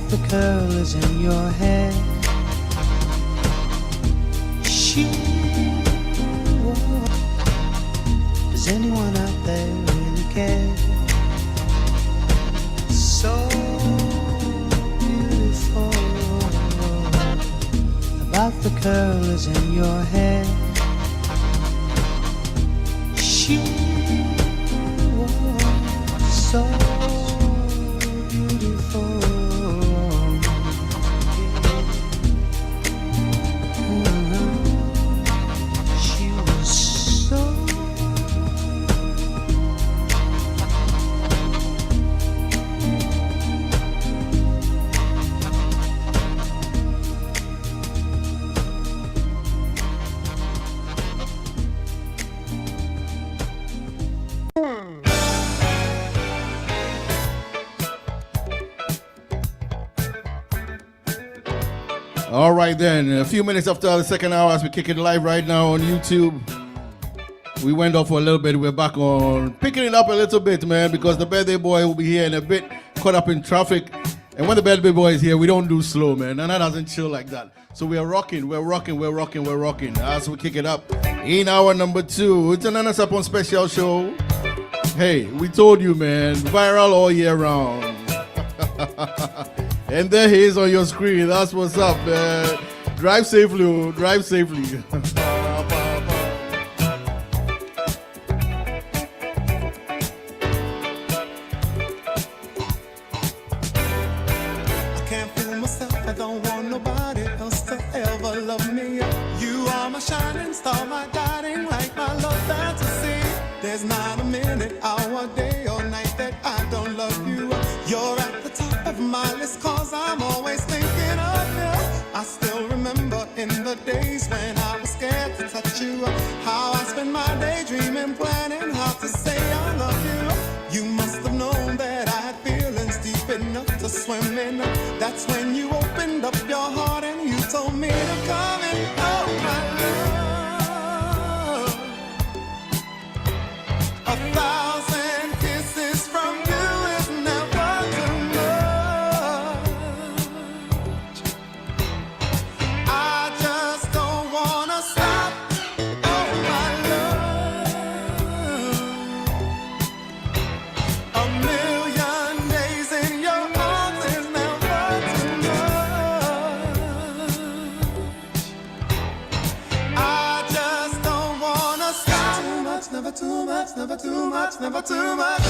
the curls in your hair. She was. Does anyone out there really care? So beautiful about the curls in your hair. She was so beautiful. She was so. All right then, a few minutes after the second hour as we kick it live right now on YouTube. We went off for a little bit, we're back on, picking it up a little bit, man, because the birthday boy will be here in a bit, caught up in traffic. And when the birthday boy is here, we don't do slow, man. Nana doesn't chill like that. So we are rocking as we kick it up in hour number 2. It's another Sarpong special show. Hey, we told you, man, viral all year round. And there he is on your screen. That's what's up, man. Drive safely, oh. Drive safely. I can't fool myself. I don't want nobody else to ever love me. You are my shining star, my guiding light, my love fantasy. There's not a minute, hour, day, or night that I don't love you. You're at the top of my list, cause I'm always thinking of you. I still remember in the days when I was scared to touch you, how I spent my day dreaming, planning how to say I love you. You must have known that I had feelings deep enough to swim in. That's when you opened up your heart and you told me to come in. Oh my love, 1,000 kisses from you is never too much. I just don't wanna stop. Oh my love, a million days in your arms is never too much. I just don't wanna stop. Too much, never too much, never too much, never too much.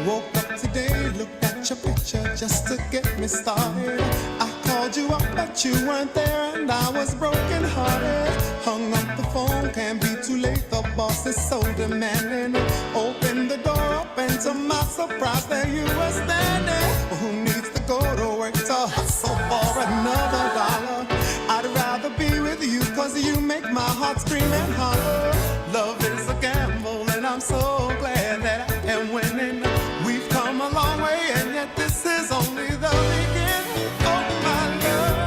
Woke up today, looked at your picture just to get me started. I called you up, but you weren't there, and I was broken hearted. Hung up the phone, can't be too late, the boss is so demanding. Opened the door up, and to my surprise, there you were standing. Who needs to go to work to hustle for another dollar? I'd rather be with you, cause you make my heart scream and holler. Love is a gamble, and I'm so glad that I am winning. We've come a long way, and yet this is only the beginning. Oh my love,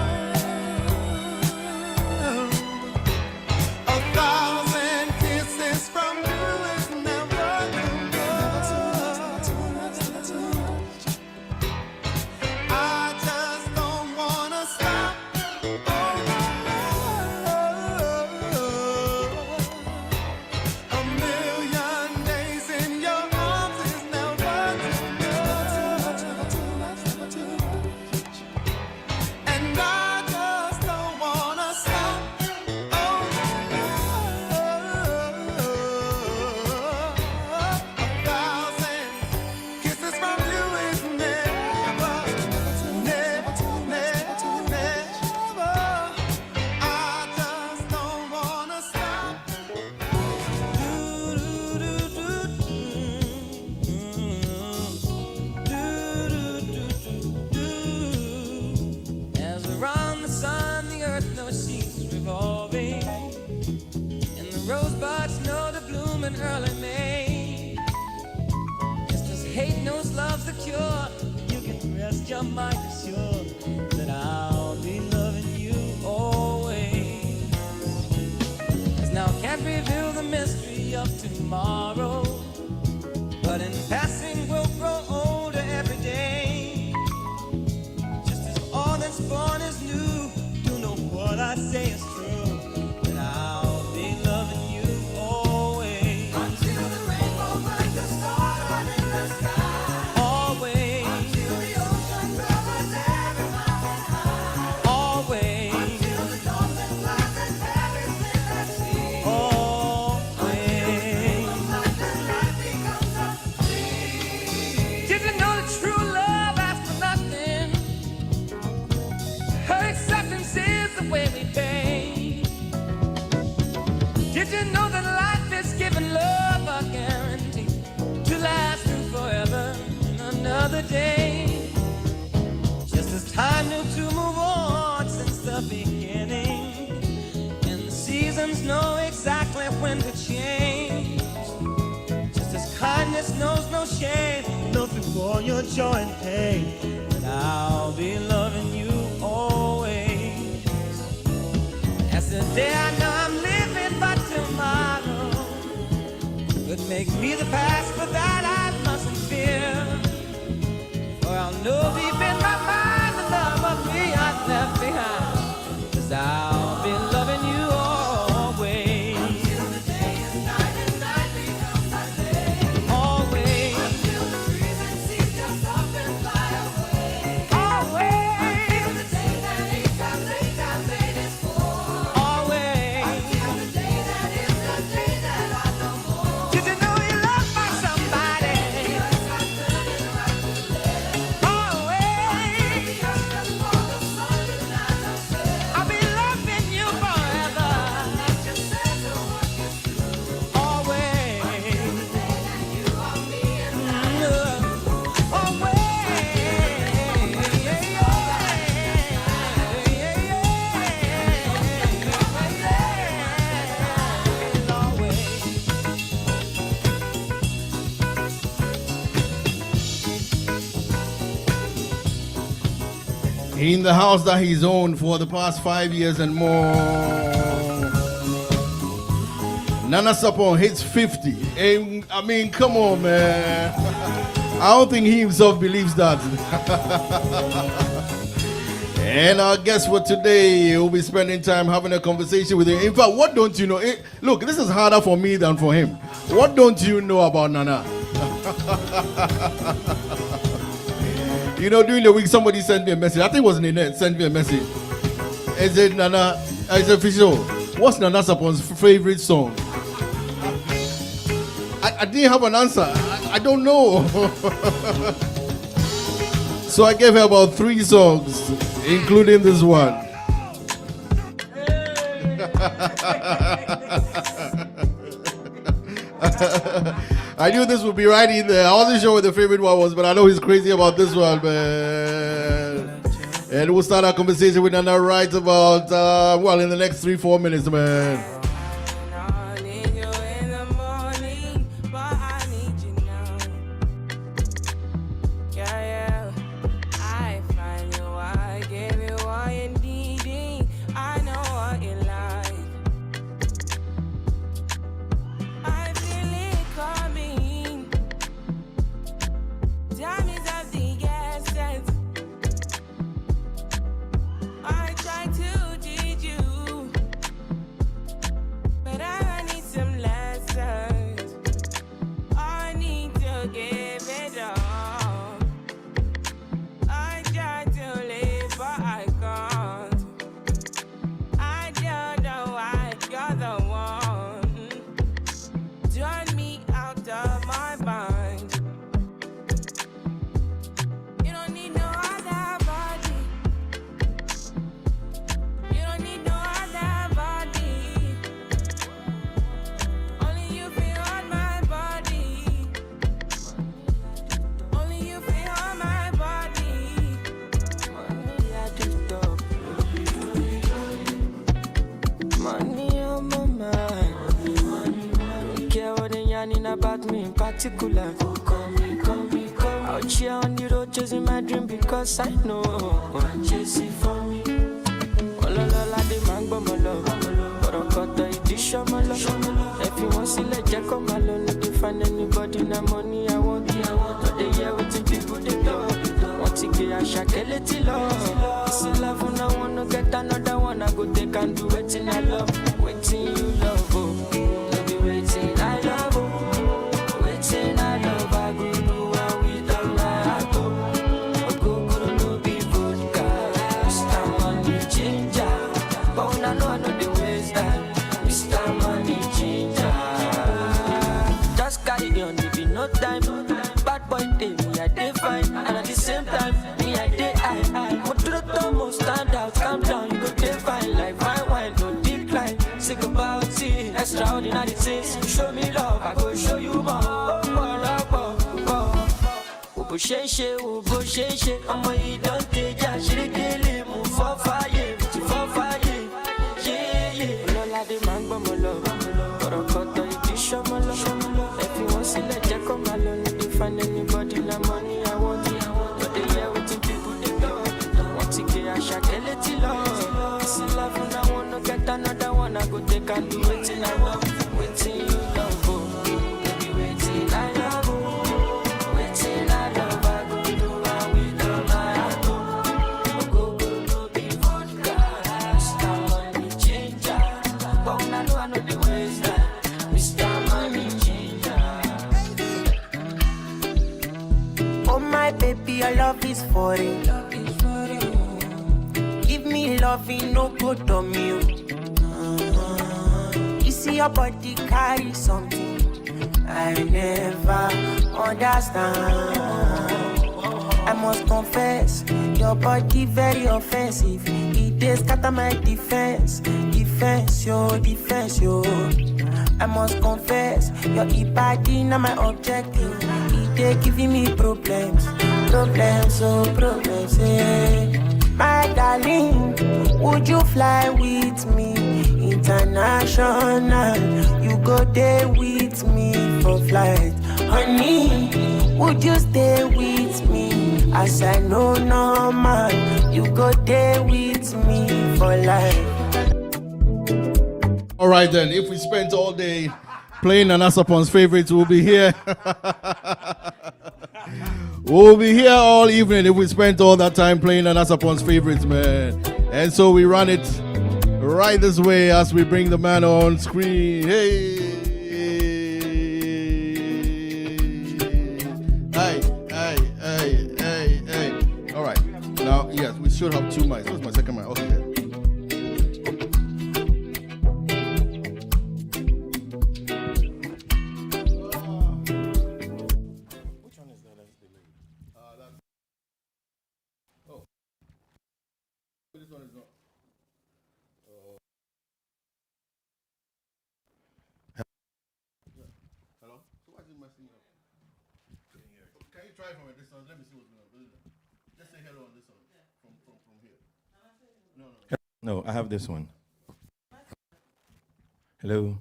1,000 kisses from you is never too much. I just don't wanna stop. Oh my love, a million days in your arms is never too much. And I just don't wanna stop. Oh my love, 1,000 kisses from you is never. I just don't wanna stop. As around the sun, the earth knows she's revolving, and the rosebuds know to bloom in early May. hate knows love's the cure. You can rest your mind assured that I'll be loving you always. 'Cause now can't reveal the mystery of tomorrow, but in passing we'll grow older every day. Just as all that's born is new, do know what I say is true, that I'll be loving you always. Until the rainbow burns the stars in the sky. Always. Until the ocean covers every mountain high. Always. Until the dolphin flies and everything I see. Always. Life becomes a dream. Did you know that true love asks for nothing? Her acceptance is the way we pay. Did you know that life is giving love a guarantee to last through forever and another day? Just as time knew to move on since the beginning, and the seasons know exactly when to change. Just as kindness knows no shame, nothing for your joy and pain, but I'll be loving you always. As the day I know I'm living, but tomorrow could make me the past, but that I mustn't fear. For I'll know deep in my mind the love of me I've left behind. 'Cause I'll be loving you always. Until the day is night and night becomes a day. Always. Until the trees and seas just up and fly away. Always. Until the day that each time made is full. Always. Until the day that is the day that I know more. Did you know you loved by somebody? Yes, I couldn't right to live. Always. Because just for the sun and not the sun. I'll be loving you forever. Not just said to what you true. Always. Say that you are me and I am In the house that he's owned for the past 5 years and more. Nana Sarpong hits 50. And, I mean, come on, man. I don't think he himself believes that. And our guest for today will be spending time having a conversation with him. In fact, what don't you know? Look, this is harder for me than for him. What don't you know about Nana? You know, during the week, somebody sent me a message. I think it was Ninette sent me a message. It said, Nana, I said, Fisho, what's Nana Sarpong's favorite song? I didn't have an answer. I don't know. So I gave her about 3 songs, including this one. I knew this would be right in there. I wasn't sure what the favorite one was, but I know he's crazy about this one, man. And we'll start our conversation with Nana right about, in the next 3-4 minutes, man. I need you in the morning, but I need you now. Yeah, yeah. I find you, I gave you what you needing. I know what you like. I feel it coming. Time is of the essence. I try to teach you, but I need some lessons. I need to give it up. I try to live, but I can't. I don't know why you're the one. Turn me out of my mind. You don't need no other body. You don't need no other body. Only you feel on my body. Only you feel on my body. Money I do stop. Money on my mind. Don't care what they yarning about me in particular. Call me, Here on the road chasing my dream because I know chase it for me. Oh la la la, the man go my love. But I got the edition my love. If you want to let Jack come my love, not to find anybody na money I want. But they hear what the people they do. Want to get a shakeleti love. This is love when I wanna get another one. I go take and do waiting I love, waiting you love. Oh, no be waiting I love. Oh, waiting I love. I go do what we done right. Oh, go no be vodka. Mr. Money Ginger. But when I know the ways that Mr. Money Ginger. Just carry on, there be no time. Bad boy day, me I dey fine. And at the same time, me I dey high. But to the top, stand out, calm down, you go dey fine. Like fine wine, no decline. Sick about it, extraordinary things. Show me love, I go show you more. Bo sheshe, ọmọ yìí don teja, ṣirikele mu fọ́fáyé, yeah. Ọlọ́lá dé máa ń gbọ́ mọ́ lọ, ọ̀rọ̀ kọ̀tọ̀ ìdí ṣọ́mọ́ lọ. Ẹ̀fí wọn sílẹ̀ jẹ́ kó máa lọ, no dey find anybody na money I want. But they hear wetin people dey talk, wọ́n ti gé àṣà kẹ́lẹ́tì lọ. This is love and I wanna get another one, I go take and do wetin I love, wetin you love, oh. Baby, wetin I love, oh. Wetin I love, I go do what we done right, oh. Go no be vodka, Mr. Money Ginger. But when I know the ways that Mr. Money Ginger. Oh my baby, your love is for it. Give me loving, no good on you. You see your body carry something I never understand. I must confess, your body very offensive. It is scatter my defense, yo. I must confess, your body not my objective. It is giving me problems, yeah. My darling, would you fly with me international? You go there with me for flight. Honey, would you stay with me? As I know normal, you go there with me for life. All right then, if we spent all day playing Nana Sarpong's favorites, we'll be here. We'll be here all evening if we spent all that time playing Nana Sarpong's favorites, man. And so we run it right this way as we bring the man on screen. Hey. All right. Now, yes, we should have two mics. What's my second mic? Okay. This one is not. Hello? So why is it messing up? Can you try from this one? Let me see what's going on. Just say hello on this one. From here. No, I have this one. Hello.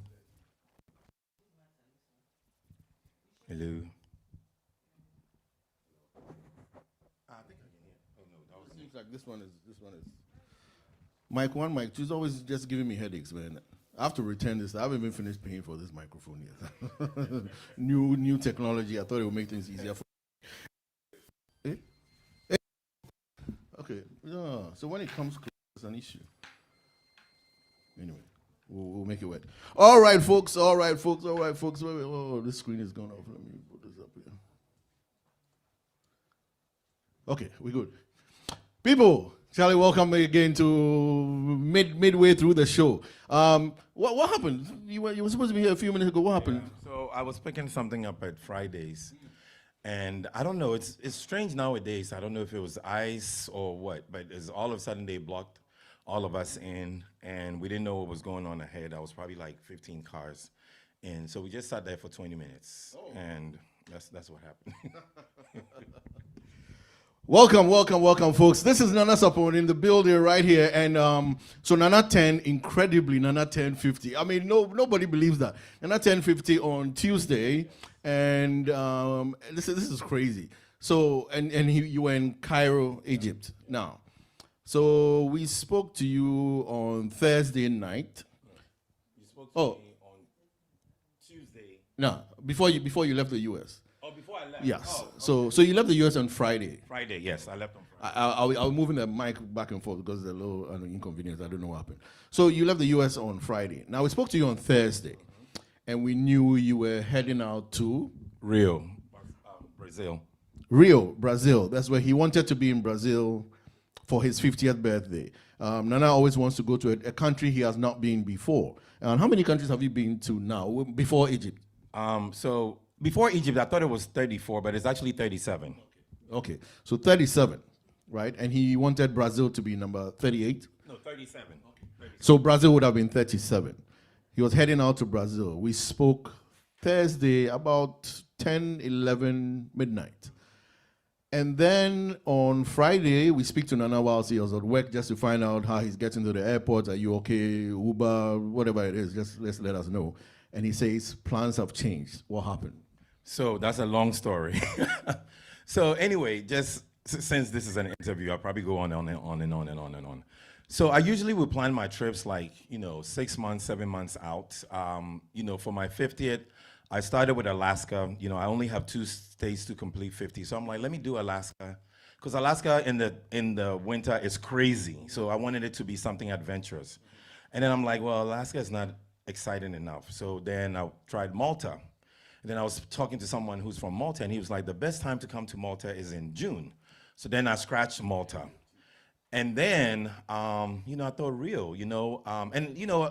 Hello. I think I can hear. Oh no, that seems like this one is. Mic 1, mic 2 is always just giving me headaches, man. I have to return this. I haven't even finished paying for this microphone yet. New technology. I thought it would make things easier for me. Okay. Yeah. So when it comes close, it's an issue. Anyway, we'll make it work. All right, folks. Wait, oh, this screen is going off. Let me put this up here. Okay, we're good. People, Charlie, welcome again to midway through the show. What happened? You were supposed to be here a few minutes ago. What happened? Yeah, so I was picking something up at Fridays, and I don't know. It's strange nowadays. I don't know if it was ice or what, but it's all of a sudden they blocked all of us in, and we didn't know what was going on ahead. I was probably like 15 cars, and so we just sat there for 20 minutes, and that's what happened. Welcome, folks. This is Nana Sarpong in the building right here, and so Nana 10, incredibly, Nana 1050. I mean, nobody believes that. Nana 1050 on Tuesday, and this is crazy. So, and you were in Cairo, Egypt. Now, so we spoke to you on Thursday night. You spoke Oh. me on Tuesday. No, before you left the U.S. Oh, before I left? Yes. Oh, So you left the U.S. on Friday. Friday, yes. I left on Friday. I'll moving the mic back and forth because there's a little inconvenience. I don't know what happened. So you left the U.S. on Friday. Now we spoke to you on Thursday, and we knew you were heading out to Rio, Brazil. Rio, Brazil. That's where he wanted to be in Brazil for his 50th birthday. Nana always wants to go to a country he has not been before. And how many countries have you been to now before Egypt? So before Egypt, I thought it was 34, but it's actually 37. Okay, so 37, right? And he wanted Brazil to be number 38. No, 37. Okay, 37. So Brazil would have been 37. He was heading out to Brazil. We spoke Thursday about 10, 11, midnight. And then on Friday, we speak to Nana whilst he was at work just to find out how he's getting to the airport. Are you okay? Uber, whatever it is, just let us know. And he says plans have changed. What happened? So that's a long story. So anyway, just since this is an interview, I'll probably go on and on and on and on and on. So I usually would plan my trips like, 6 months, 7 months out. For my 50th, I started with Alaska. I only have 2 states to complete 50. So I'm like, let me do Alaska. Because Alaska in the winter is crazy. So I wanted it to be something adventurous. And then I'm like, well, Alaska is not exciting enough. So then I tried Malta. And then I was talking to someone who's from Malta, and he was like, the best time to come to Malta is in June. So then I scratched Malta. And then, I thought Rio,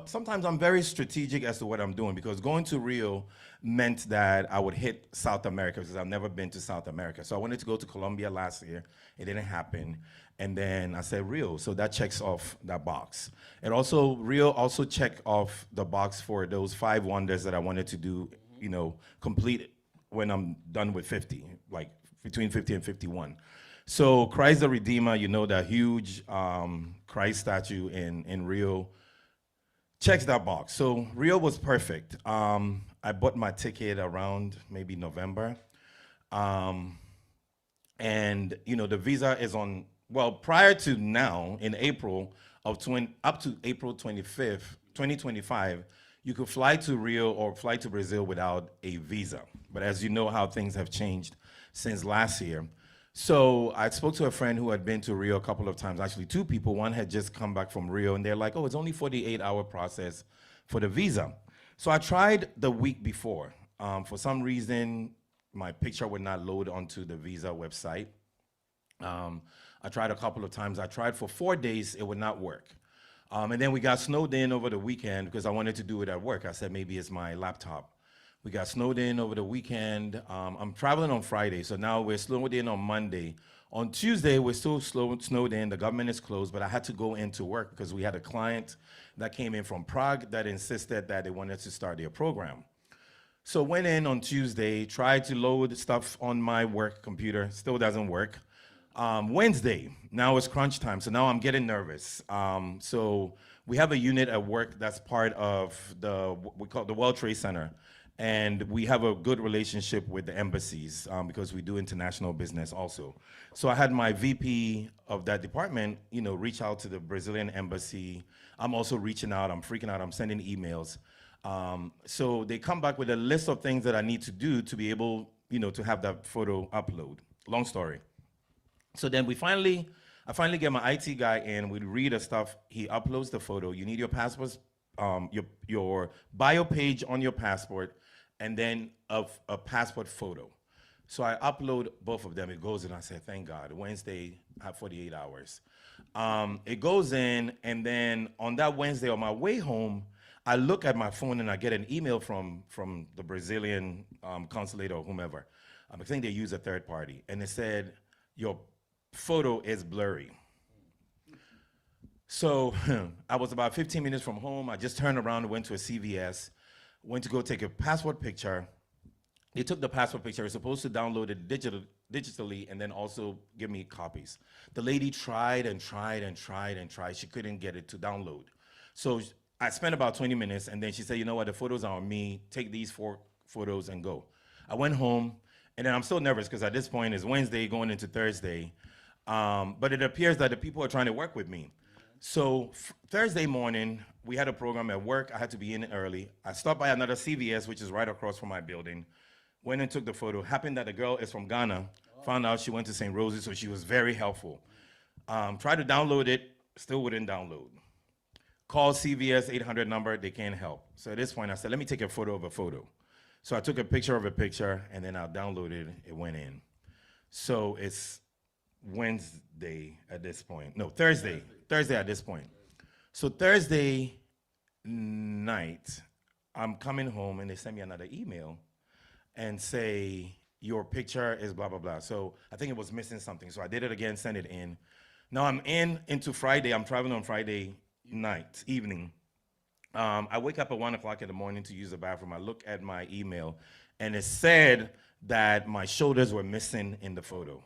sometimes I'm very strategic as to what I'm doing, because going to Rio meant that I would hit South America, because I've never been to South America. So I wanted to go to Colombia last year. It didn't happen. And then I said Rio, so that checks off that box. And also, Rio also checked off the box for those 5 wonders that I wanted to do, complete when I'm done with 50, like between 50 and 51. So Christ the Redeemer, that huge Christ statue in Rio, checks that box. So Rio was perfect. I bought my ticket around maybe November. And, the visa is on, prior to now, in April up to April 25th, 2025, you could fly to Rio or fly to Brazil without a visa. But as you know how things have changed since last year. So I spoke to a friend who had been to Rio a couple of times, actually 2 people. One had just come back from Rio, and they're like, oh, it's only 48-hour process for the visa. So I tried the week before. For some reason, my picture would not load onto the visa website. I tried a couple of times. I tried for 4 days, it would not work. And then we got snowed in over the weekend because I wanted to do it at work. I said, maybe it's my laptop. We got snowed in over the weekend. I'm traveling on Friday, so now we're snowed in on Monday. On Tuesday, we're still snowed in. The government is closed, but I had to go into work because we had a client that came in from Prague that insisted that they wanted to start their program. So went in on Tuesday, tried to load stuff on my work computer, still doesn't work. Wednesday, now it's crunch time, so now I'm getting nervous. So we have a unit at work that's part of we call it the World Trade Center. And we have a good relationship with the embassies because we do international business also. So I had my VP of that department, reach out to the Brazilian embassy. I'm also reaching out, I'm freaking out, I'm sending emails. So they come back with a list of things that I need to do to be able, to have that photo upload. Long story. So then I finally get my IT guy in, we read the stuff, he uploads the photo. You need your passport, your bio page on your passport, and then a passport photo. So I upload both of them. It goes in, I said, thank God. Wednesday, I have 48 hours. It goes in, and then on that Wednesday, on my way home, I look at my phone and I get an email from the Brazilian consulate or whomever. I think they use a third party. And it said, your photo is blurry. So I was about 15 minutes from home. I just turned around and went to a CVS, went to go take a passport picture. They took the passport picture. I was supposed to download it digitally and then also give me copies. The lady tried and tried and tried and tried. She couldn't get it to download. So I spent about 20 minutes, and then she said, you know what, the photos are on me. Take these 4 photos and go. I went home, And then I'm still nervous because at this point it's Wednesday going into Thursday. But it appears that the people are trying to work with me. So Thursday morning, we had a program at work. I had to be in early. I stopped by another CVS, which is right across from my building. Went and took the photo. Happened that the girl is from Ghana. Found out she went to St. Rose's, so she was very helpful. Tried to download it, still wouldn't download. Called CVS 800 number, they can't help. So at this point, I said, let me take a photo of a photo. So I took a picture of a picture, and then I downloaded it, it went in. So it's Wednesday at this point. No, Thursday at this point. So Thursday night, I'm coming home, and they send me another email and say, your picture is blah, blah, blah. So I think it was missing something. So I did it again, sent it in. Now I'm into Friday. I'm traveling on Friday night, evening. I wake up at 1 o'clock in the morning to use the bathroom. I look at my email, and it said that my shoulders were missing in the photo.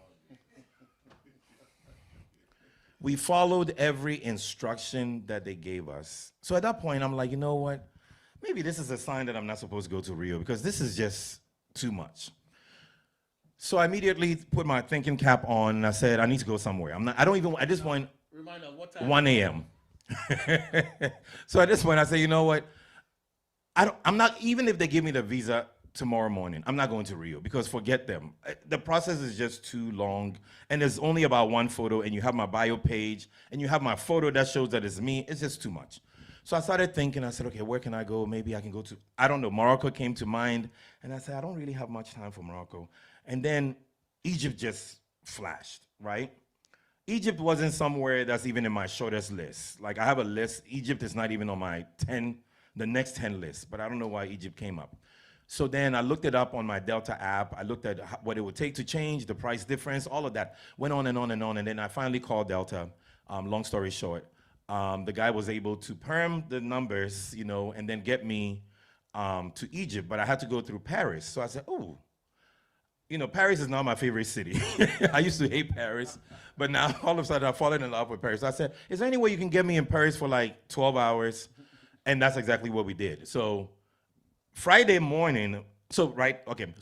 We followed every instruction that they gave us. So at that point, I'm like, you know what? Maybe this is a sign that I'm not supposed to go to Rio because this is just too much. So I immediately put my thinking cap on and I said, I need to go somewhere. I don't even, at this point, Remind us what time? 1 a.m. So at this point, I say, you know what? I'm not, even if they give me the visa tomorrow morning, I'm not going to Rio because forget them. The process is just too long. And there's only about one photo and you have my bio page and you have my photo that shows that it's me. It's just too much. So I started thinking, I said, okay, where can I go? Maybe I can go to, I don't know, Morocco came to mind. And I said, I don't really have much time for Morocco. And then Egypt just flashed, right? Egypt wasn't somewhere that's even in my shortest list. Like I have a list, Egypt is not even on my the next 10 list, but I don't know why Egypt came up. So then I looked it up on my Delta app. I looked at what it would take to change, the price difference, all of that. Went on and on and on, and then I finally called Delta. Long story short, the guy was able to perm the numbers, you know, and then get me to Egypt, but I had to go through Paris. So I said, oh, you know, Paris is now my favorite city. I used to hate Paris, but now all of a sudden I've fallen in love with Paris. So I said, is there any way you can get me in Paris for like 12 hours? And that's exactly what we did. So Friday morning, so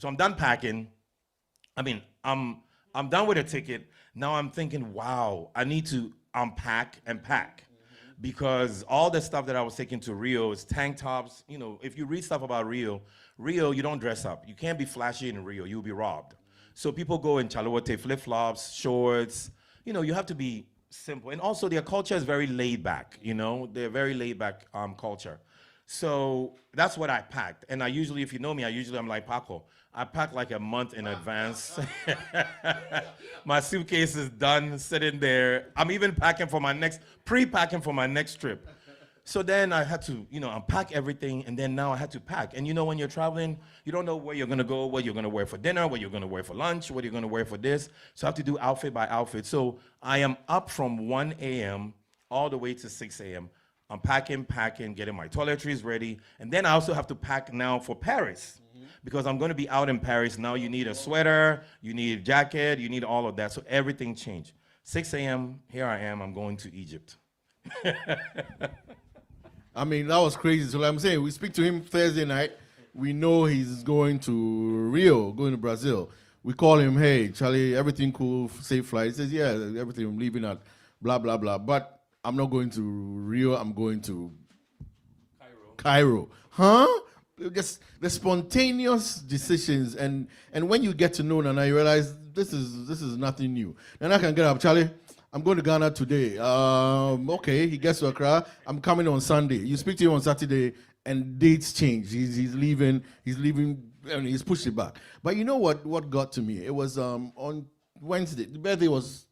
I'm done packing. I mean, I'm done with a ticket. Now I'm thinking, wow, I need to unpack and pack. Because all the stuff that I was taking to Rio is tank tops. You know, if you read stuff about Rio, you don't dress up. You can't be flashy in Rio, you'll be robbed. So people go in chalote flip-flops, shorts. You know, you have to be simple. And also their culture is very laid back, you know? They're very laid back culture. So that's what I packed. And I usually, if you know me, I'm like Paco. I pack like a month in advance. My suitcase is done, sitting there. I'm even pre-packing for my next trip. So then I had to, you know, unpack everything, and then now I had to pack. And you know, when you're traveling, you don't know where you're gonna go, what you're gonna wear for dinner, what you're gonna wear for lunch, what you're gonna wear for this. So I have to do outfit by outfit. So I am up from 1 a.m. all the way to 6 a.m. I'm packing, getting my toiletries ready. And then I also have to pack now for Paris. Because I'm gonna be out in Paris. Now you need a sweater, you need a jacket, you need all of that. So everything changed. 6 a.m., here I am, I'm going to Egypt. I mean, that was crazy. So like I'm saying, we speak to him Thursday night. We know he's going to Rio, going to Brazil. We call him, hey, Charlie, everything cool, safe flight. He says, yeah, everything, I'm leaving at blah, blah, blah. But I'm not going to Rio, I'm going to Cairo. Huh? Just the spontaneous decisions, and when you get to know Nana, you realize this is nothing new. Nana can get up, Charlie, I'm going to Ghana today. Okay, he gets to Accra. I'm coming on Sunday. You speak to him on Saturday, and dates change. He's leaving, and he's pushed it back. But you know what got to me? It was on Wednesday. The birthday was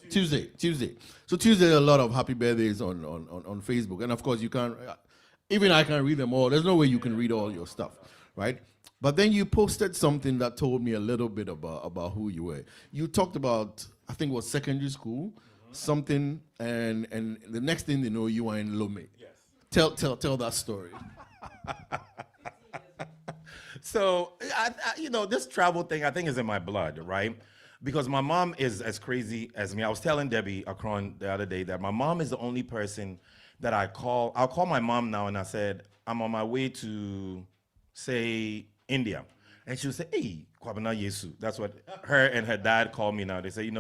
Tuesday. So Tuesday, a lot of happy birthdays on Facebook, and of course you can't. Even I can't read them all. There's no way you can read all your stuff, right? But then you posted something that told me a little bit about who you were. You talked about, I think it was secondary school, something, and the next thing you know, you were in Lome. Yes. Tell that story. So, you know, this travel thing, I think is in my blood, right? Because my mom is as crazy as me. I was telling Debbie Akron the other day that my mom is the only person that I'll call my mom now, and I said, I'm on my way to, say, India. And she would say, hey, Kwabena Yesu. That's what her and her dad call me now. They say,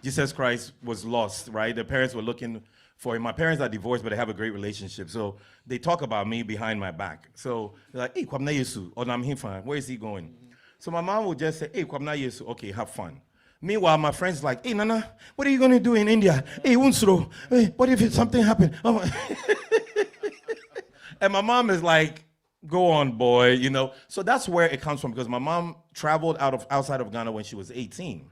Jesus Christ was lost, right? The parents were looking for him. My parents are divorced, but they have a great relationship. So they talk about me behind my back. So they're like, hey, Kwabena Yesu. Oh, I'm here fine. Where is he going? So my mom would just say, hey, Kwabena Yesu. Okay, have fun. Meanwhile, my friends like, hey, Nana, what are you going to do in India? Hey, Unsro, hey, what if something happened? Oh. And my mom is like, go on, boy, So that's where it comes from, because my mom traveled outside of Ghana when she was 18.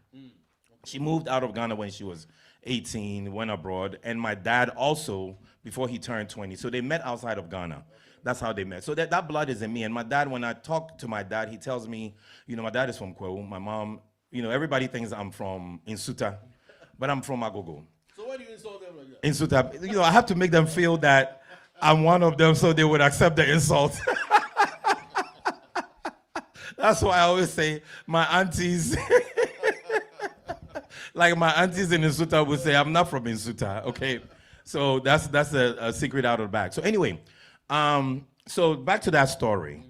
She moved out of Ghana when she was 18, went abroad. And my dad also, before he turned 20. So they met outside of Ghana. That's how they met. So that blood is in me. And my dad, when I talk to my dad, he tells me, my dad is from Kwewu. My mom, everybody thinks I'm from Insuta, but I'm from Agogo. So why do you insult them like that? Insuta, I have to make them feel that I'm one of them so they would accept the insult. That's why I always say my aunties, like my aunties in Insuta would say, I'm not from Insuta, okay? So that's a secret out of the bag. So anyway, so back to that story.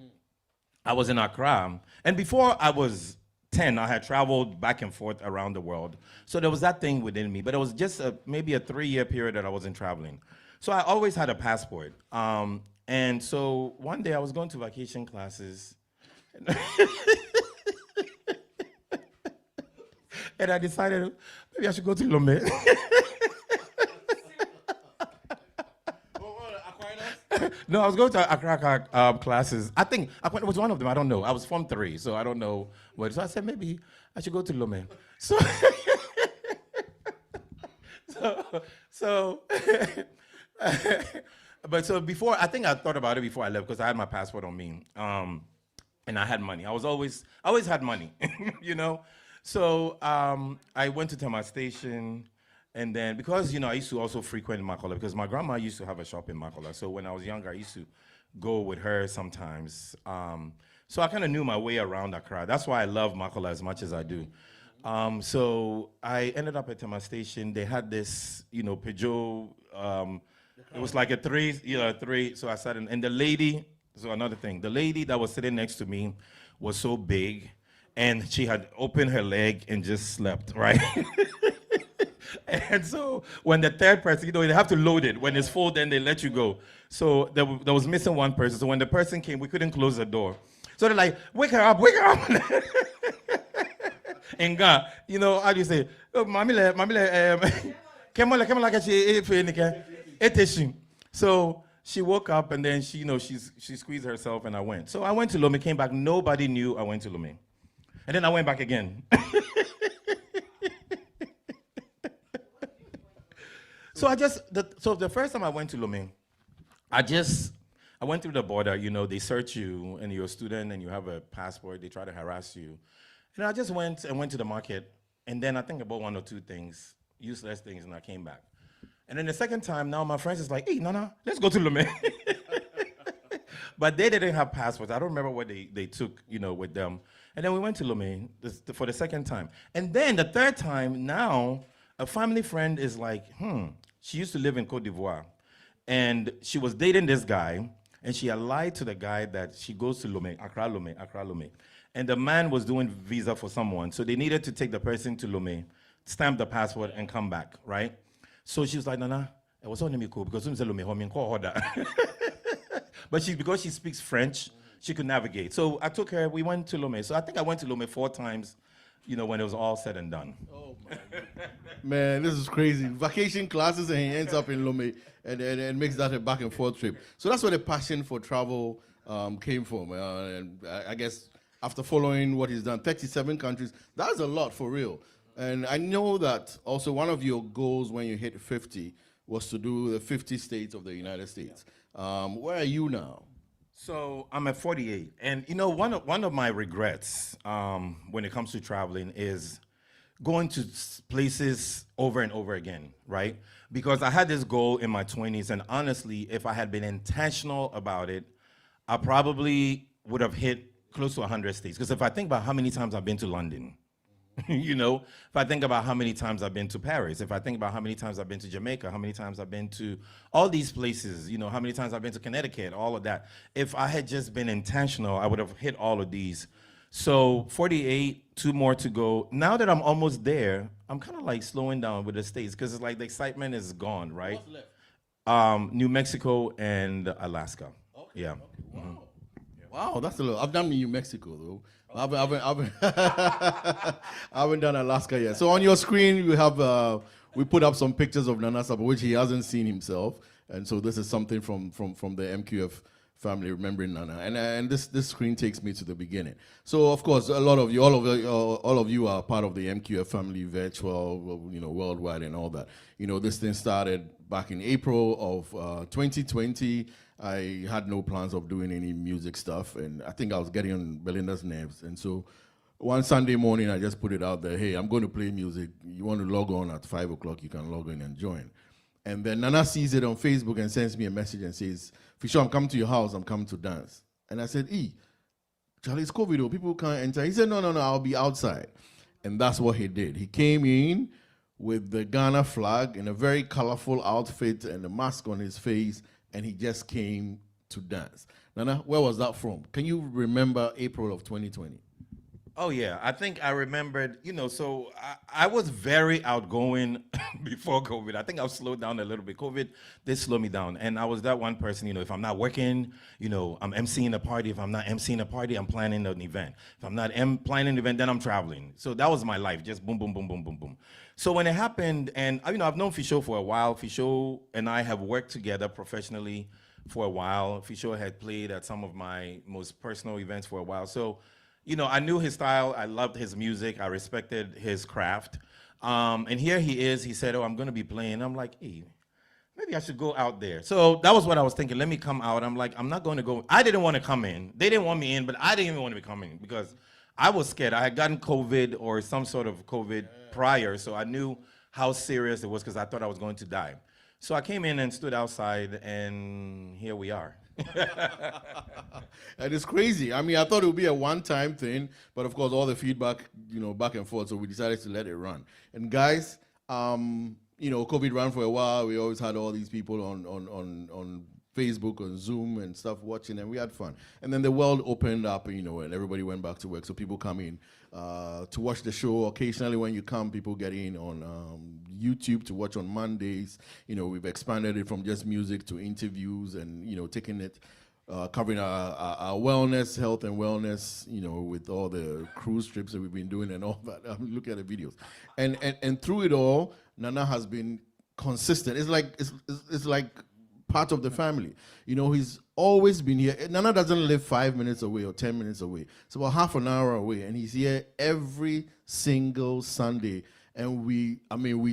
I was in Accra, and before I was 10, I had traveled back and forth around the world. So there was that thing within me, but it was just maybe a 3-year period that I wasn't traveling. So I always had a passport. And so one day I was going to vacation classes. And I decided maybe I should go to Lomé. No, I was going to Accra classes. I think it was one of them. I don't know. I was Form 3, so I don't know. So I said maybe I should go to Lomé. So before, I think I thought about it before I left, because I had my passport on me, and I had money. I always had money, So I went to Tama Station, and then because I used to also frequent Makola, because my grandma used to have a shop in Makola. So when I was younger, I used to go with her sometimes. So I kind of knew my way around Accra. That's why I love Makola as much as I do. So I ended up at Tama Station. They had this, Peugeot. It was like a 3. So I sat in, and the lady. So another thing, the lady that was sitting next to me was so big, and she had opened her leg and just slept, right? And so when the third person, they have to load it. When it's full, then they let you go. So there was missing one person. So when the person came, we couldn't close the door. So they're like, wake her up, wake her up. And God, how do you say? Oh, so she woke up, and then she squeezed herself, and I went. So I went to Lomé, came back. Nobody knew I went to Lomé. And then I went back again. So the first time I went to Lomé, I went through the border. They search you, and you're a student, and you have a passport. They try to harass you. And I just went to the market, and then I think about 1 or 2 things, useless things, and I came back. And then the second time, now my friends is like, hey, Nana, let's go to Lomé. But they didn't have passports. I don't remember what they took, with them. And then we went to Lomé for the second time. And then the third time, now, a family friend is like, she used to live in Côte d'Ivoire. And she was dating this guy, and she had lied to the guy that she goes to Lomé, Accra Lomé. And the man was doing visa for someone, so they needed to take the person to Lomé, stamp the passport, and come back, right? So she was like, Nana, it was only me cool because Lomé, but because she speaks French, she could navigate. So I took her, we went to Lomé. So I think I went to Lomé 4 times, when it was all said and done. Oh, my God. Man, this is crazy. Vacation classes, and he ends up in Lomé and makes that a back and forth trip. So that's where the passion for travel came from. And I guess after following what he's done, 37 countries, that's a lot for real. And I know that also one of your goals when you hit 50 was to do the 50 states of the United States. Where are you now? So I'm at 48. And one of my regrets when it comes to traveling is going to places over and over again, right? Because I had this goal in my 20s, and honestly, if I had been intentional about it, I probably would have hit close to 100 states. Because if I think about how many times I've been to London, if I think about how many times I've been to Paris, if I think about how many times I've been to Jamaica, how many times I've been to all these places, how many times I've been to Connecticut, all of that. If I had just been intentional, I would have hit all of these. So 48, 2 more to go. Now that I'm almost there, I'm kind of like slowing down with the states because it's like the excitement is gone, right? What's left? New Mexico and Alaska. Okay. Yeah. Okay. Wow. Wow, that's a little. I've done New Mexico though. I haven't done Alaska yet. So on your screen, we have we put up some pictures of Nana Sarpong, which he hasn't seen himself, and so this is something from the MQF family remembering Nana, and this screen takes me to the beginning. So of course, a lot of you, all of you are part of the MQF family, virtual, worldwide, and all that. This thing started back in April of 2020. I had no plans of doing any music stuff, and I think I was getting on Belinda's nerves. And so one Sunday morning, I just put it out there, hey, I'm going to play music. You want to log on at 5 o'clock, you can log in and join. And then Nana sees it on Facebook and sends me a message and says, Fisho, I'm coming to your house, I'm coming to dance. And I said, Charlie, it's COVID, though. People can't enter. He said, no, I'll be outside. And that's what he did. He came in with the Ghana flag in a very colorful outfit and a mask on his face, and he just came to dance. Nana, where was that from? Can you remember April of 2020? Oh yeah, I think I remembered, so I was very outgoing before COVID. I think I've slowed down a little bit. COVID did slow me down. And I was that one person, if I'm not working, I'm emceeing a party. If I'm not emceeing a party, I'm planning an event. If I'm not planning an event, then I'm traveling. So that was my life, just boom, boom, boom, boom, boom, boom. So when it happened, and I've known Fisho for a while. Fisho and I have worked together professionally for a while. Fisho had played at some of my most personal events for a while. So I knew his style. I loved his music. I respected his craft. And here he is. He said, I'm going to be playing. I'm like, hey, maybe I should go out there. So that was what I was thinking. Let me come out. I'm like, I'm not going to go. I didn't want to come in. They didn't want me in, but I didn't even want to be coming because I was scared. I had gotten COVID or some sort of COVID prior, so I knew how serious it was because I thought I was going to die. So I came in and stood outside, and here we are. And it's crazy. I thought it would be a one-time thing, but of course, all the feedback, back and forth, so we decided to let it run. And guys, COVID ran for a while. We always had all these people on Facebook, on Zoom and stuff watching, and we had fun. And then the world opened up, and everybody went back to work, so people come in to watch the show. Occasionally when you come, people get in on YouTube to watch on Mondays. We've expanded it from just music to interviews and, taking it, covering our wellness, health and wellness, with all the cruise trips that we've been doing and all that. Look at the videos. And through it all, Nana has been consistent. It's like part of the family. He's always been here. Nana doesn't live 5 minutes away or 10 minutes away. It's about half an hour away, and he's here every single Sunday. And we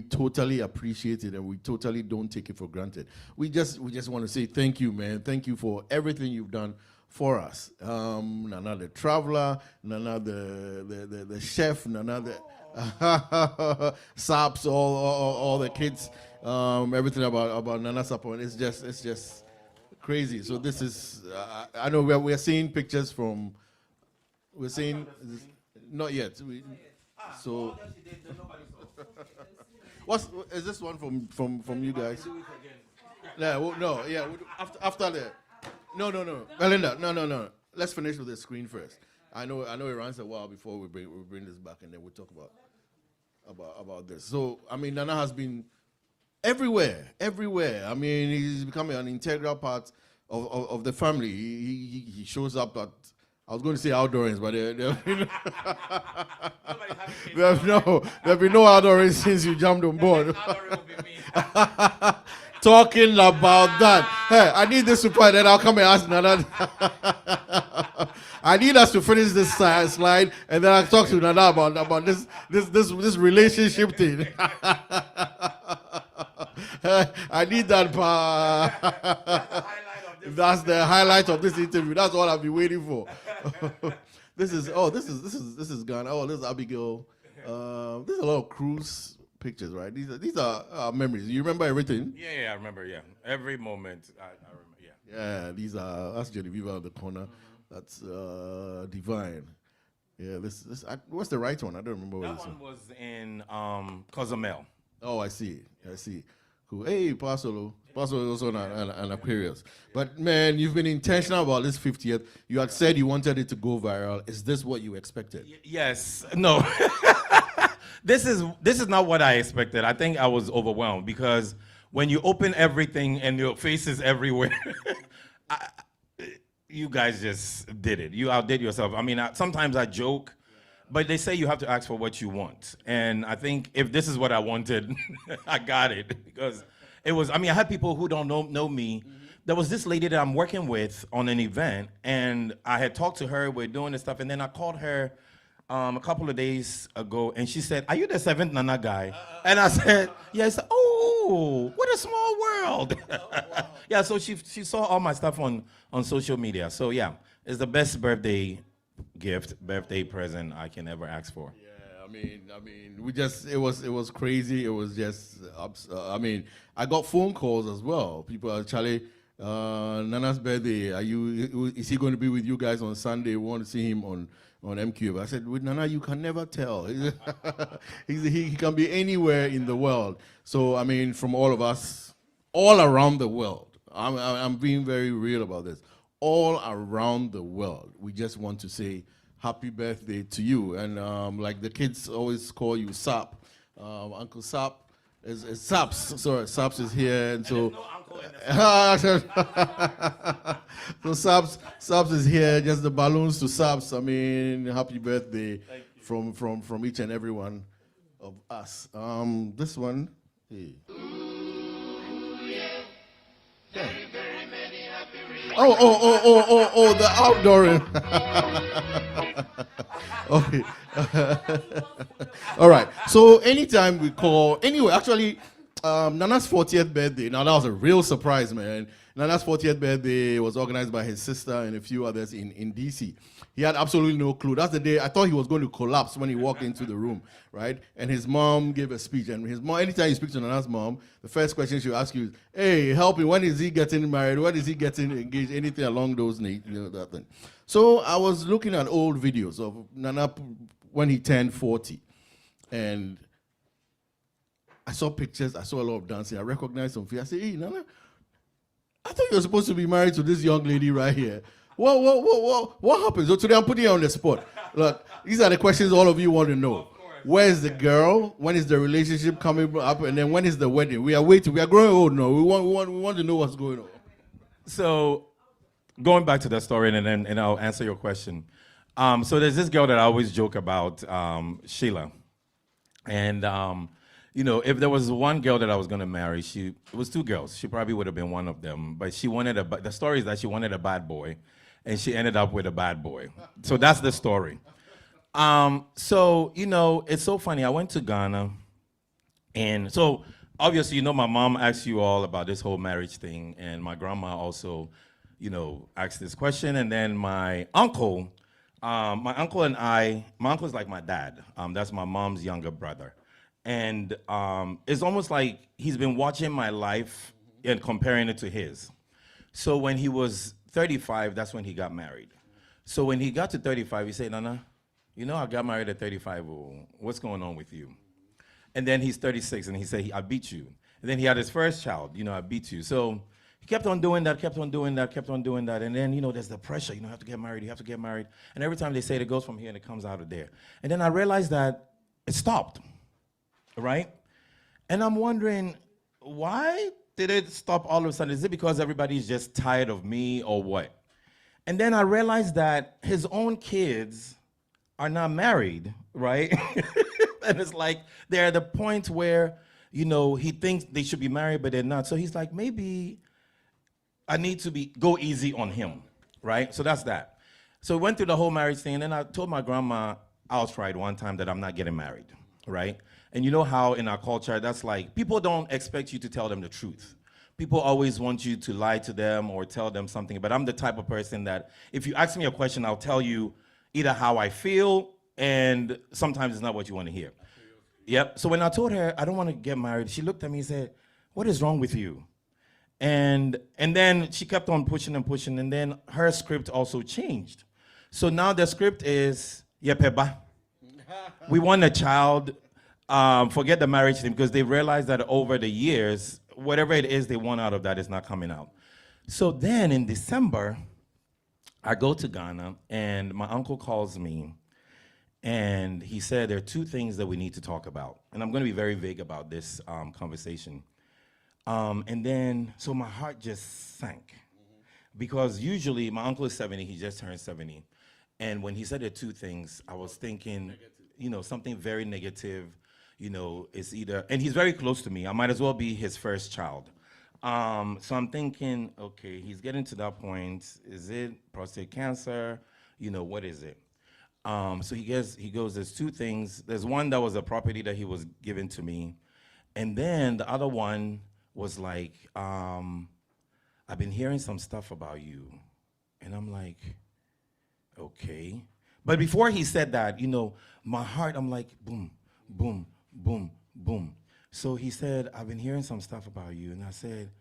totally appreciate it, and we totally don't take it for granted. We just want to say thank you, man. Thank you for everything you've done for us. Nana the traveler, Nana the chef, Nana the Saps, all the kids. Everything about Nana Sarpong, it's just crazy. So this is, I know we're seeing pictures from, we're seeing, not yet. So, is this one from you guys? Yeah, no, yeah. After the, no, Belinda, no. Let's finish with the screen first. I know it runs a while before we bring this back, and then we'll talk about this. So Nana has been everywhere. He's becoming an integral part of the family. He shows up at, I was going to say outdoorings, but there'll be no outdoorings since you jumped on board. Talking about that. Hey, I need this support, then I'll come and ask Nana. I need us to finish this slide, and then I'll talk to Nana about this relationship thing. I need that part. That's the highlight of this interview. That's all I've been waiting for. This is Ghana. Oh, this is Abigail. There's a lot of cruise pictures, right? These are memories. You remember everything? Yeah, I remember. Yeah, every moment I remember. Yeah. Yeah, that's Genevieve on the corner. That's Divine. Yeah, what's the right one? I don't remember what that one was in Cozumel. Oh, I see. Cool. Hey, Pasolo. Pasolo is also an Aquarius. But man, you've been intentional about this 50th. You had said you wanted it to go viral. Is this what you expected? Yes. No. This is not what I expected. I think I was overwhelmed because when you open everything and your face is everywhere, you guys just did it. You outdid yourself. I mean, sometimes I joke, but they say you have to ask for what you want. And I think if this is what I wanted, I got it. Because it was, I mean, I had people who don't know me. There was this lady that I'm working with on an event, and I had talked to her, we're doing this stuff, and then I called her a couple of days ago, and she said, "Are you the 7th Nana guy?" And I said, "Yes." "Oh, what a small world." Wow. Yeah, so she saw all my stuff on social media. So yeah, it's the best birthday present I can ever ask for. Yeah, I mean, it was crazy. It was just, I mean, I got phone calls as well. People are, Charlie, Nana's birthday. Is he going to be with you guys on Sunday? We want to see him on MQF. I said, with Nana, you can never tell. He can be anywhere in the world. So, I mean, from all of us, all around the world, I'm being very real about this. All around the world, we just want to say happy birthday to you. And like the kids always call you Sap. Uncle Sap is Saps. Sorry, Saps is here. And so, so Saps is here. Just the balloons to Saps. I mean, happy birthday from each and every one of us. This one, hey. Yeah. Oh, the outdooring. Okay. All right. So anytime we call, anyway, actually, Nana's 40th birthday. Now that was a real surprise, man. Nana's 40th birthday was organized by his sister and a few others in DC. He had absolutely no clue. That's the day I thought he was going to collapse when he walked into the room, right? And his mom gave a speech. And his mom, anytime you speak to Nana's mom, the first question she'll ask you is, "Hey, help me, when is he getting married? When is he getting engaged?" Anything along those needs, that thing. So I was looking at old videos of Nana when he turned 40. And I saw pictures, I saw a lot of dancing. I recognized some fear. I said, "Hey, Nana, I thought you were supposed to be married to this young lady right here. What happened?" So today I'm putting you on the spot. Look, these are the questions all of you want to know. Where is the girl? When is the relationship coming up? And then when is the wedding? We are waiting. We are growing old now. We want to know what's going on. So going back to that story, and I'll answer your question. So there's this girl that I always joke about, Sheila. And if there was one girl that I was going to marry, it was two girls. She probably would have been one of them. But the story is that she wanted a bad boy, and she ended up with a bad boy. So that's the story. So, it's so funny. I went to Ghana, and so obviously, my mom asked you all about this whole marriage thing, and my grandma also, asked this question, and then my uncle and my uncle's like my dad. That's my mom's younger brother. And it's almost like he's been watching my life and comparing it to his. So when he was 35, that's when he got married. So when he got to 35, he said, "Nana, I got married at 35. What's going on with you?" And then he's 36, and he said, "I beat you." And then he had his first child, "I beat you." So he kept on doing that. And then, there's the pressure, you have to get married. And every time they say it goes from here and it comes out of there. And then I realized that it stopped, right? And I'm wondering, why did it stop all of a sudden? Is it because everybody's just tired of me or what? And then I realized that his own kids are not married, right? And it's like they're at the point where, he thinks they should be married, but they're not. So he's like, maybe I need to go easy on him, right? So that's that. So we went through the whole marriage thing, and then I told my grandma outright one time that I'm not getting married, right? And you know how in our culture, that's like, people don't expect you to tell them the truth. People always want you to lie to them or tell them something, but I'm the type of person that if you ask me a question, I'll tell you either how I feel, and sometimes it's not what you want to hear. Yep. So when I told her I don't want to get married, she looked at me and said, "What is wrong with you?" And then she kept on pushing, and then her script also changed. So now the script is, "Yepeba, we want a child, forget the marriage thing," because they realized that over the years, whatever it is they want out of that is not coming out. So then in December, I go to Ghana, and my uncle calls me, and he said, there are two things that we need to talk about. And I'm going to be very vague about this conversation. And then, so my heart just sank. Because usually, my uncle is 70, he just turned 70. And when he said the two things, I was thinking, you know, something very negative, you know, it's either, and he's very close to me, I might as well be his first child. So I'm thinking, okay, he's getting to that point, is it prostate cancer? You know, what is it? So he goes, there's two things. There's one that was a property that he was given to me. And then the other one was like, I've been hearing some stuff about you. And I'm like, okay. But before he said that, you know, my heart, I'm like, boom, boom, boom, boom. So he said, I've been hearing some stuff about you. And I said,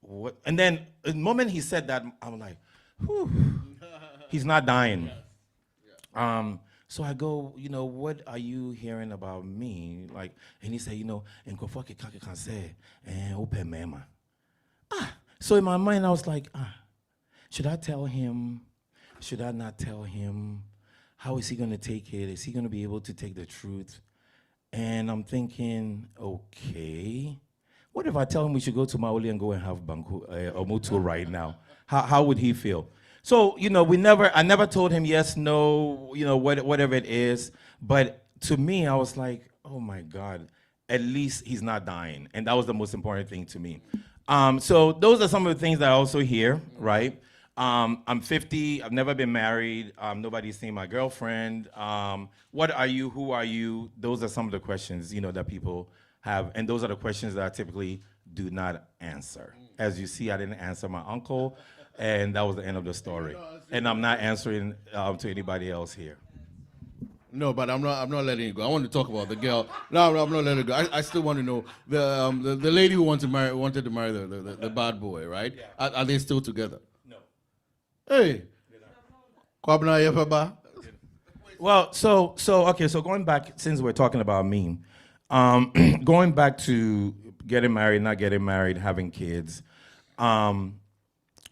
what? And then the moment he said that, I'm like, whew, he's not dying. So I go, you know, what are you hearing about me? Like, and he said, you know, so in my mind, I was like, should I tell him? Should I not tell him? How is he going to take it? Is he going to be able to take the truth? And I'm thinking, okay, what if I tell him we should go to Maoli and go and have Banku or Mutu right now? How would he feel? So, you know, I never told him yes, no, you know, whatever it is. But to me, I was like, oh my God, at least he's not dying. And that was the most important thing to me. So those are some of the things that I also hear, right? I'm 50, I've never been married, nobody's seen my girlfriend. What are you, who are you? Those are some of the questions, you know, that people have. And those are the questions that I typically do not answer. As you see, I didn't answer my uncle. And that was the end of the story. And I'm not answering to anybody else here. No, but I'm not letting you go. I want to talk about the girl. No, I'm not letting you go. I still want to know the lady who wanted to marry the bad boy, right? Yeah. Are they still together? No. Hey. Well, so okay, so going back, since we're talking about me, going back to getting married, not getting married, having kids,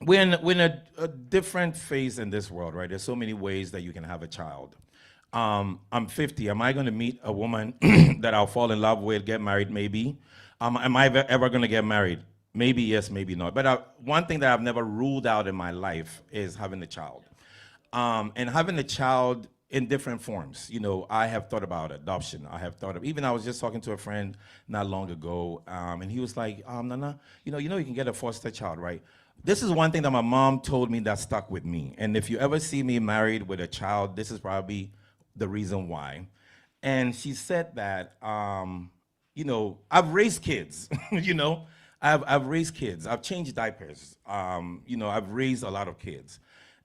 we're in a different phase in this world, right? There's so many ways that you can have a child. I'm 50. Am I going to meet a woman that I'll fall in love with, get married, maybe? Am I ever going to get married? Maybe yes, maybe not. But one thing that I've never ruled out in my life is having a child. And having a child in different forms. You know, I have thought about adoption. I was just talking to a friend not long ago, and he was like, Nana, you know, you can get a foster child, right? This is one thing that my mom told me that stuck with me. And if you ever see me married with a child, this is probably the reason why. And she said that, you know, I've raised kids, you know, I've raised kids. I've changed diapers. You know, I've raised a lot of kids.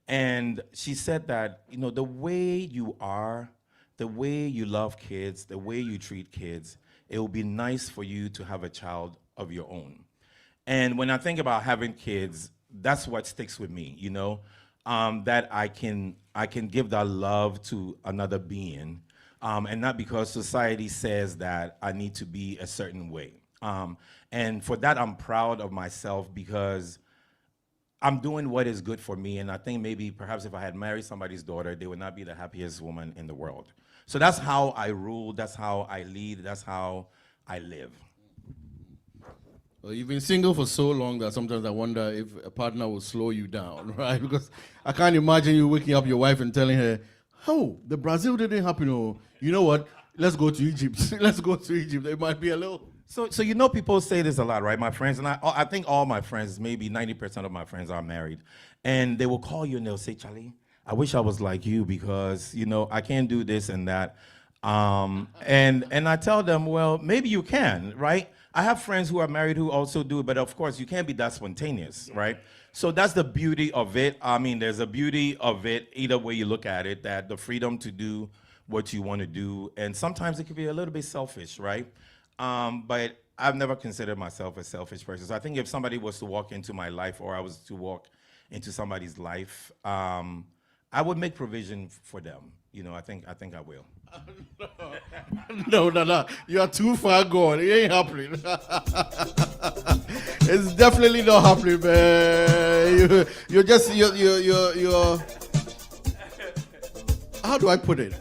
And she said that, you know, the way you are, the way you love kids, the way you treat kids, it will be nice for you to have a child of your own. And when I think about having kids, that's what sticks with me, you know, that I can give that love to another being, and not because society says that I need to be a certain way. And for that, I'm proud of myself because I'm doing what is good for me. And I think maybe perhaps if I had married somebody's daughter, they would not be the happiest woman in the world. So that's how I rule, that's how I lead, that's how I live. Well, you've been single for so long that sometimes I wonder if a partner will slow you down, right? Because I can't imagine you waking up your wife and telling her, oh, the Brazil didn't happen. Oh, you know what? Let's go to Egypt. Let's go to Egypt. It might be a little... So you know people say this a lot, right? My friends, and I think all my friends, maybe 90% of my friends are married. And they will call you and they'll say, Charlie, I wish I was like you because, you know, I can't do this and that. And I tell them, well, maybe you can, right? I have friends who are married who also do it, but of course you can't be that spontaneous, right? So that's the beauty of it. I mean, there's a beauty of it, either way you look at it, that the freedom to do what you want to do. And sometimes it can be a little bit selfish, right? But I've never considered myself a selfish person. So I think if somebody was to walk into my life or I was to walk into somebody's life, I would make provision for them. You know, I think I will. No. You are too far gone. It ain't happening. It's definitely not happening, man. You're just you're. How do I put it?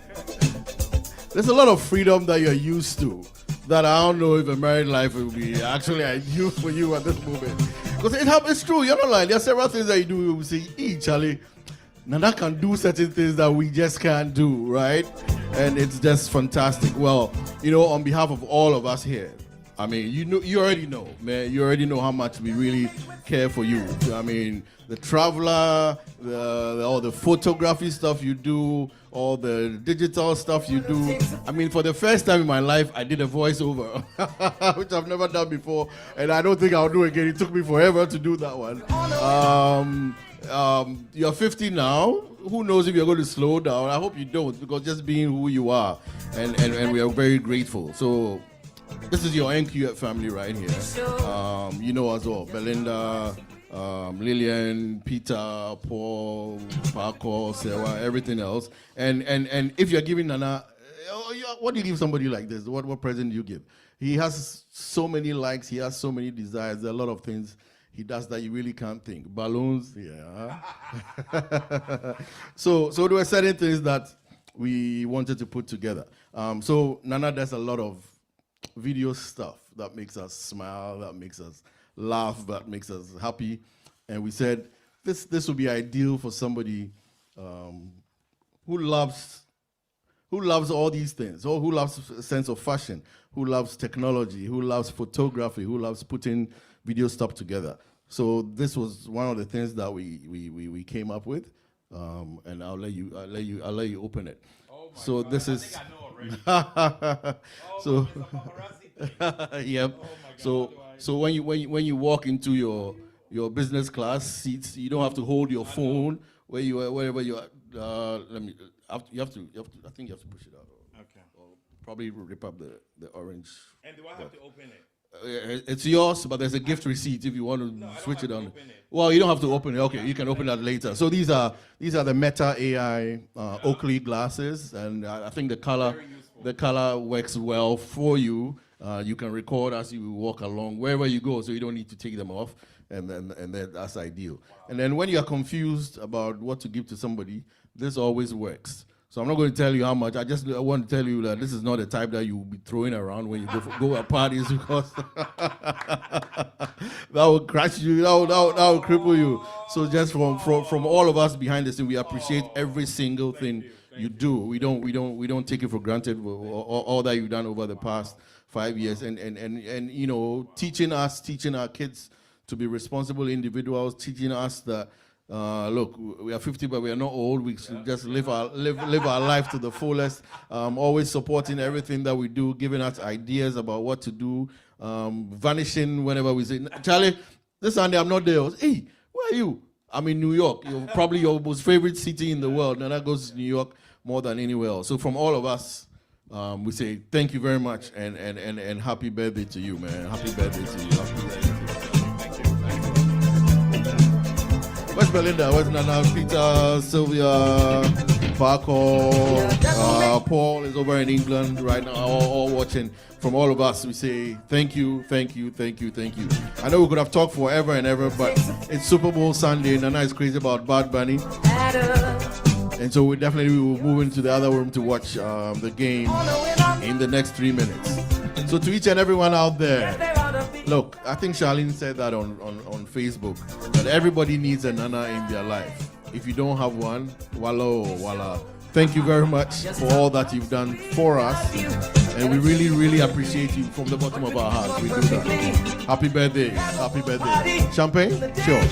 There's a lot of freedom that you're used to that I don't know if a married life will be actually ideal for you at this moment. Because it's true. You're not lying. There are several things that you do. You say, Charlie, Nana can do certain things that we just can't do, right? And it's just fantastic. Well, you know, on behalf of all of us here, I mean, you already know, man. You already know how much we really care for you. I mean, the traveler, all the photography stuff you do, all the digital stuff you do. I mean, for the first time in my life, I did a voiceover, which I've never done before, and I don't think I'll do it again. It took me forever to do that one. You're 50 now. Who knows if you're going to slow down? I hope you don't, because just being who you are, and we are very grateful. So this is your MQF family right here. You know as well, Belinda, Lillian, Peter, Paul, Paco, Sewa, everything else. And if you're giving Nana, what do you give somebody like this? What present do you give? He has so many likes. He has so many desires. There are a lot of things he does that you really can't think. Balloons, yeah. So there were certain things that we wanted to put together. So Nana does a lot of video stuff that makes us smile, that makes us laugh, that makes us happy. And we said, this would be ideal for somebody who loves all these things, or who loves a sense of fashion, who loves technology, who loves photography, who loves putting video stuff together. So this was one of the things that we came up with, and I'll let you open it. Oh my so God, this is. I think I know already. So. Yep. Oh my God, So when you walk into your business class seats, you don't have to hold your phone wherever you are. You have to. I think you have to push it out. Okay. Or probably rip up the orange. And do I have to open it? It's yours, but there's a gift receipt if you want to switch it on. Open it. Well, you don't have to open it. Okay, you can open that later. So these are the Meta AI Oakley glasses, and I think the color works well for you. You can record as you walk along wherever you go, so you don't need to take them off, and then that's ideal. Wow. And then when you are confused about what to give to somebody, this always works. So I'm not going to tell you how much. I want to tell you that this is not the type that you will be throwing around when you go at parties, because that will crash you. That will cripple you. So just from all of us behind the scene, we appreciate every single thing you do. We don't take it for granted. All that you've done over the past 5 years, and you know, teaching our kids to be responsible individuals, teaching us that. Look, we are 50, but we are not old. We should just live our life to the fullest. Always supporting everything that we do, giving us ideas about what to do. Vanishing whenever we say, Charlie, this Sunday I'm not there. Hey, where are you? I'm in New York. You're probably your most favorite city in the world, and that goes to New York more than anywhere else. So from all of us, we say thank you very much, and happy birthday to you, man. Happy birthday to you. Happy birthday to you. Where's Belinda? Where's Nana? Peter, Sylvia, Paco, Paul is over in England right now, all watching. From all of us, we say thank you, thank you, thank you, thank you. I know we could have talked forever and ever, but it's Super Bowl Sunday. Nana is crazy about Bad Bunny. And so we definitely will move into the other room to watch the game in the next 3 minutes. So to each and everyone out there, look, I think Charlene said that on Facebook, that everybody needs a Nana in their life. If you don't have one, voila. Thank you very much for all that you've done for us. And we really, really appreciate you from the bottom of our hearts. We do that. Happy birthday. Happy birthday. Champagne? Sure.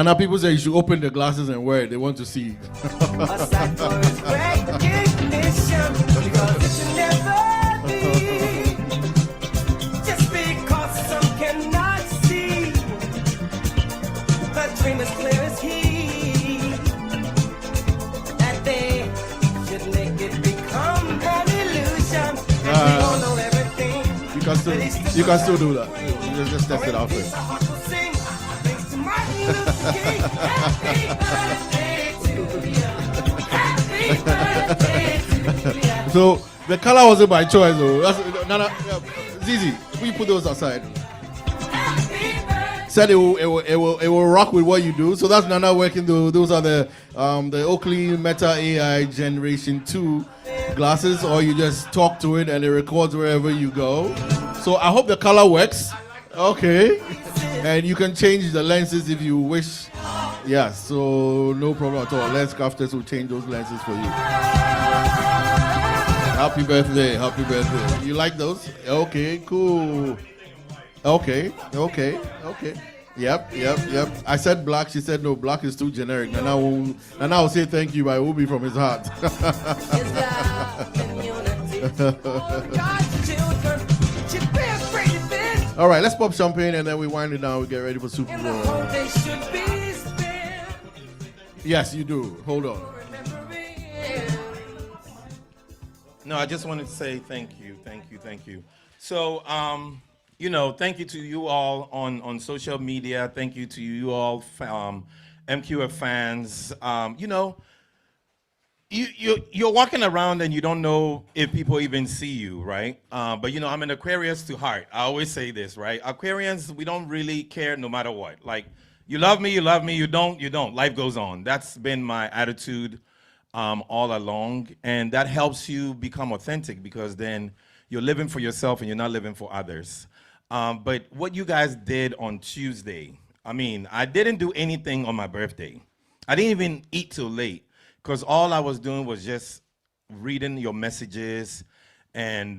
Now people say you should open the glasses and wear it. They want to see. You can still do that. You just test it out first. So the color wasn't by choice, though. Zizi, we put those aside. Said it will rock with what you do. So that's Nana working. Those are the Oakley Meta AI Generation 2 glasses, or you just talk to it and it records wherever you go. So I hope the color works. Okay. And you can change the lenses if you wish. Yeah, so no problem at all. Lens crafters will change those lenses for you. Happy birthday, happy birthday. You like those? Okay, cool. Okay. Yep. I said black, she said no, black is too generic. And I will say thank you, but it will be from his heart. All right, let's pop champagne and then we wind it down. We get ready for Super Bowl. Yes, you do. Hold on. No, I just wanted to say thank you. So, thank you to you all on social media. Thank you to you all, MQF fans. You're walking around and you don't know if people even see you, right? But I'm an Aquarius to heart. I always say this, right? Aquarians, we don't really care no matter what. Like, you love me, you don't. Life goes on. That's been my attitude all along. And that helps you become authentic because then you're living for yourself and you're not living for others. But what you guys did on Tuesday, I didn't do anything on my birthday. I didn't even eat till late because all I was doing was just reading your messages and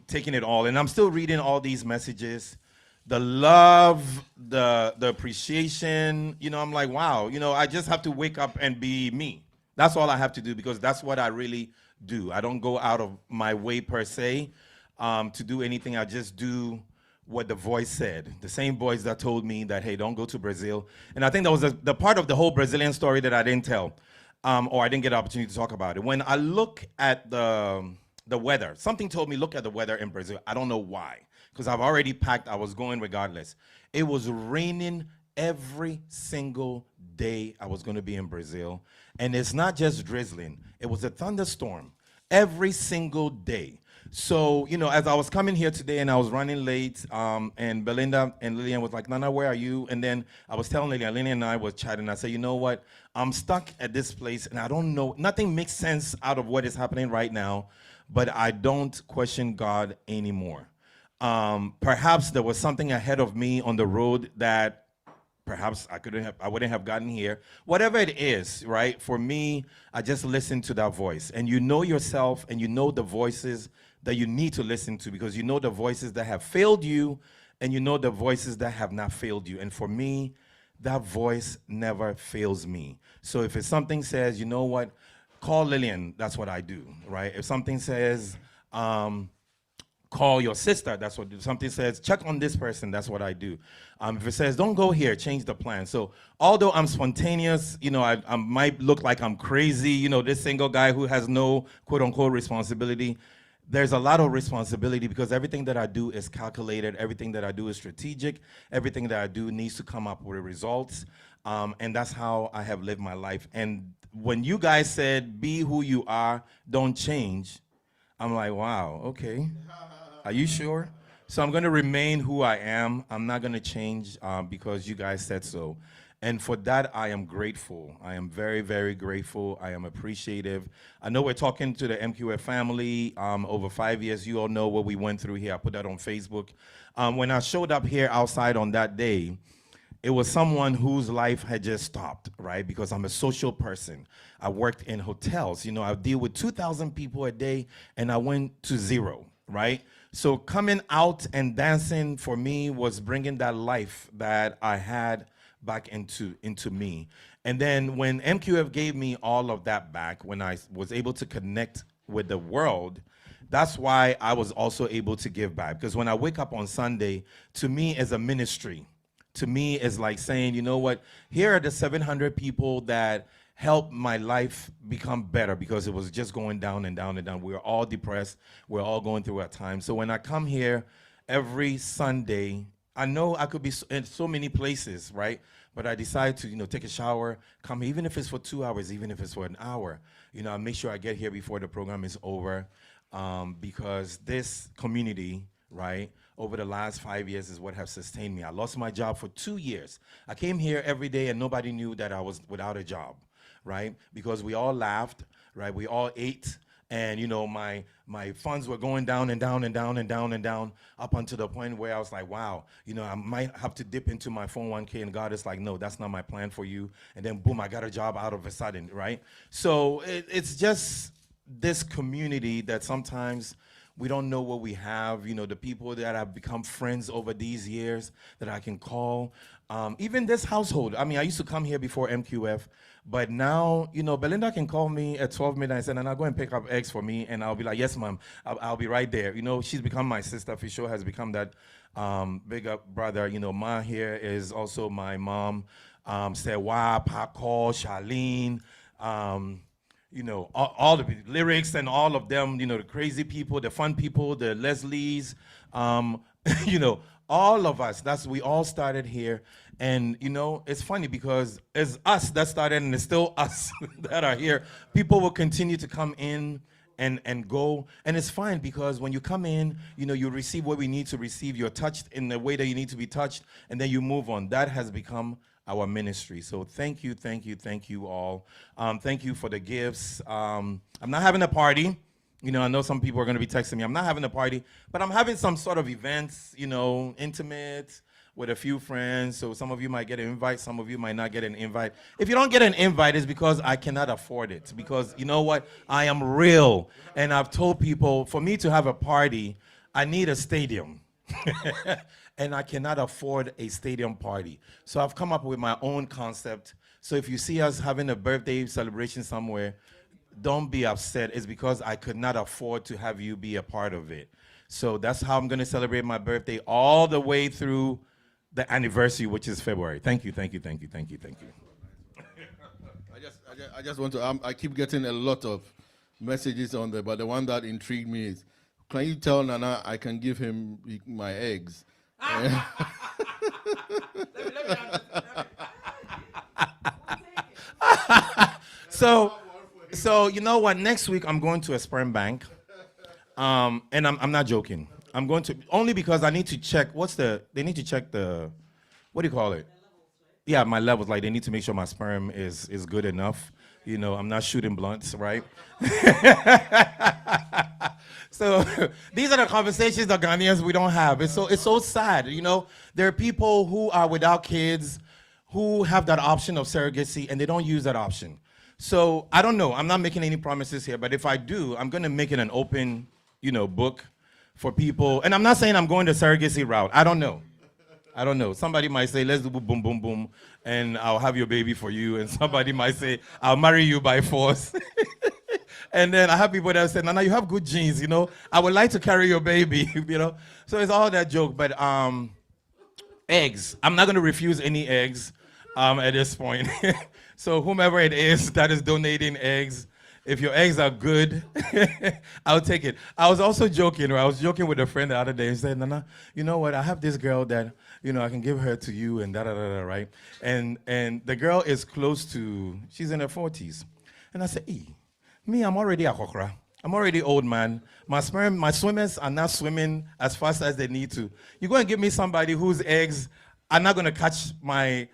taking it all. And I'm still reading all these messages. The love, the appreciation, I'm like, wow, I just have to wake up and be me. That's all I have to do because that's what I really do. I don't go out of my way per se to do anything. I just do what the voice said. The same voice that told me that, hey, don't go to Brazil. And I think that was the part of the whole Brazilian story that I didn't tell or I didn't get an opportunity to talk about it. When I look at the weather, something told me look at the weather in Brazil. I don't know why. Because I've already packed, I was going regardless. It was raining every single day I was going to be in Brazil. And it's not just drizzling. It was a thunderstorm every single day. So, as I was coming here today and I was running late, and Belinda and Lillian was like, Nana, where are you? And then I was telling Lillian and I was chatting. I said, you know what? I'm stuck at this place and I don't know. Nothing makes sense out of what is happening right now, but I don't question God anymore. Perhaps there was something ahead of me on the road that perhaps I wouldn't have gotten here. Whatever it is, right? For me, I just listen to that voice. And you know yourself and you know the voices that you need to listen to because you know the voices that have failed you and you know the voices that have not failed you. And for me, that voice never fails me. So if it's something says, you know what, call Lillian, that's what I do, right? If something says, call your sister, that's what I do. Something says, check on this person, that's what I do. If it says, don't go here, change the plan. So although I'm spontaneous, I might look like I'm crazy, this single guy who has no quote unquote responsibility, there's a lot of responsibility because everything that I do is calculated, everything that I do is strategic, everything that I do needs to come up with results, and that's how I have lived my life. And when you guys said, be who you are, don't change, I'm like, wow, okay. Are you sure? So I'm going to remain who I am. I'm not going to change because you guys said so. And for that, I am grateful. I am very, very grateful. I am appreciative. I know we're talking to the MQF family over 5 years. You all know what we went through here. I put that on Facebook. When I showed up here outside on that day, it was someone whose life had just stopped, right? Because I'm a social person. I worked in hotels. I deal with 2,000 people a day, and I went to zero, right? So coming out and dancing for me was bringing that life that I had back into me. And then when MQF gave me all of that back, when I was able to connect with the world, that's why I was also able to give back. Because when I wake up on Sunday, to me is a ministry. To me is like saying, you know what, here are the 700 people that helped my life become better because it was just going down and down and down. We were all depressed. We're all going through our time. So when I come here every Sunday, I know I could be in so many places, right? But I decide to, take a shower, come here, even if it's for 2 hours, even if it's for an hour. I make sure I get here before the program is over, because this community, right, over the last 5 years is what has sustained me. I lost my job for 2 years. I came here every day and nobody knew that I was without a job, right? Because we all laughed, right? We all ate. And my funds were going down and down and down and down and down up until the point where I was like, wow, I might have to dip into my 401k, and God is like, no, that's not my plan for you. And then boom, I got a job out of a sudden, right? So it's just this community that sometimes we don't know what we have. The people that have become friends over these years that I can call. Even this household. I mean, I used to come here before MQF, but now, Belinda can call me at 12 midnight and say, "Nana, go and pick up eggs for me," and I'll be like, "Yes, ma'am, I'll be right there." She's become my sister. Fisho has become that big up brother. Ma here is also my mom. Sewa, Paco, Charlene, all the lyrics and all of them, the crazy people, the fun people, the Leslies, all of us, we all started here. And, it's funny because it's us that started and it's still us that are here. People will continue to come in and go. And it's fine because when you come in, you receive what we need to receive. You're touched in the way that you need to be touched, and then you move on. That has become our ministry. So thank you all. Thank you for the gifts. I'm not having a party. I know some people are going to be texting me. I'm not having a party, but I'm having some sort of events, intimate with a few friends. So some of you might get an invite. Some of you might not get an invite. If you don't get an invite, it's because I cannot afford it. Because you know what? I am real. And I've told people, for me to have a party, I need a stadium. And I cannot afford a stadium party. So I've come up with my own concept. So if you see us having a birthday celebration somewhere, don't be upset. It's because I could not afford to have you be a part of it. So that's how I'm going to celebrate my birthday all the way through the anniversary, which is February. Thank you. I just want to, I keep getting a lot of messages on there, but the one that intrigued me is, can you tell Nana I can give him my eggs? So you know what? Next week I'm going to a sperm bank, and I'm not joking. I'm going to only because I need to check. They need to check the, what do you call it? Yeah, my levels. Like they need to make sure my sperm is good enough. I'm not shooting blunts, right? So these are the conversations that Ghanaians we don't have. It's so sad. There are people who are without kids, who have that option of surrogacy, and they don't use that option. So I don't know. I'm not making any promises here, but if I do, I'm going to make it an open, book for people. And I'm not saying I'm going the surrogacy route. I don't know. Somebody might say, let's do boom, boom, boom, and I'll have your baby for you. And somebody might say, I'll marry you by force. And then I have people that say, Nana, you have good genes, I would like to carry your baby, So it's all that joke. But eggs. I'm not going to refuse any eggs at this point. So whomever it is that is donating eggs, if your eggs are good, I'll take it. I was also joking, or I was joking with a friend the other day and said, Nana, you know what? I have this girl that, I can give her to you and da-da-da-da, right? And the girl is close to, she's in her 40s. And I said, me, I'm already a kokra. I'm already old, man. My swimmers are not swimming as fast as they need to. You're going to give me somebody whose eggs are not going to catch my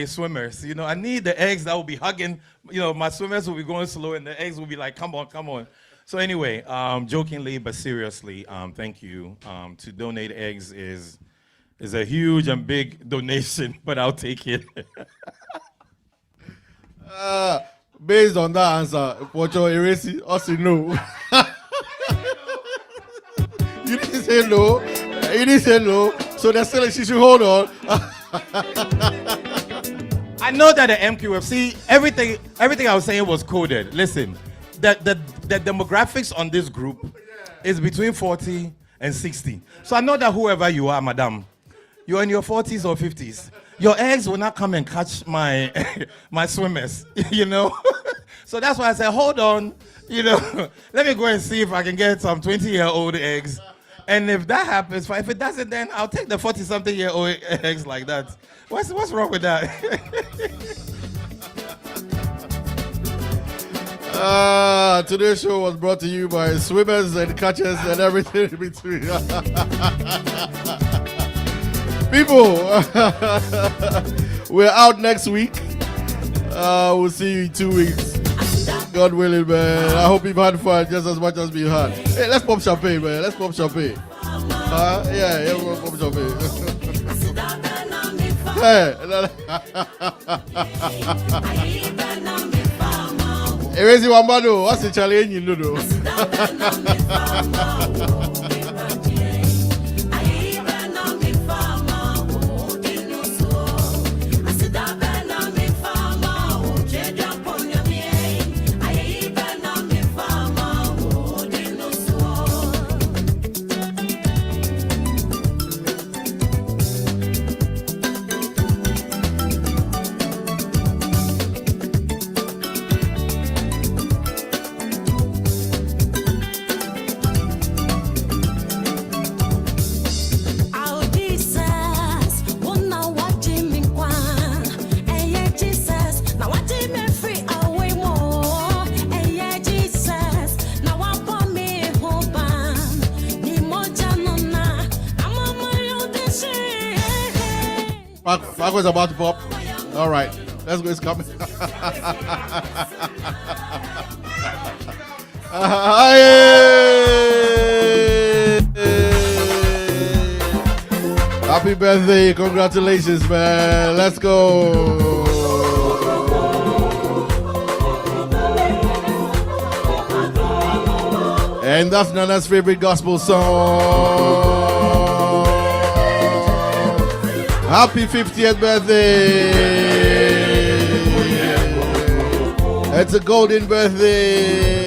swimmers. I need the eggs that will be hugging. My swimmers will be going slow and the eggs will be like, come on. So anyway, jokingly but seriously, thank you. To donate eggs is a huge and big donation, but I'll take it. Based on that answer, Pocho Eresi, also no. You didn't say no. You didn't say no. So they're saying she should hold on. I know that the MQF, see, everything I was saying was coded. Listen, the demographics on this group is between 40 and 60. So I know that whoever you are, madam, you're in your 40s or 50s. your eggs will not come and catch my my swimmers, you know. So that's why I said, hold on, you know, let me go and see if I can get some 20-year-old eggs. And if that happens, if it doesn't, then I'll take the 40-something-year-old eggs like that. What's wrong with that? Today's show was brought to you by swimmers and catchers and everything in between. People, we're out next week. We'll see you in 2 weeks. God willing, man. I hope you've had fun just as much as we had. Hey, let's pop champagne, man. Let's pop champagne. Yeah, we'll pop champagne. Hey. Erezi Wambado, what's the challenge you do? Paco's about to pop. All right, let's go. It's coming. Happy birthday. Congratulations, man. Let's go. And that's Nana's favorite gospel song. Happy 50th birthday. It's a golden birthday.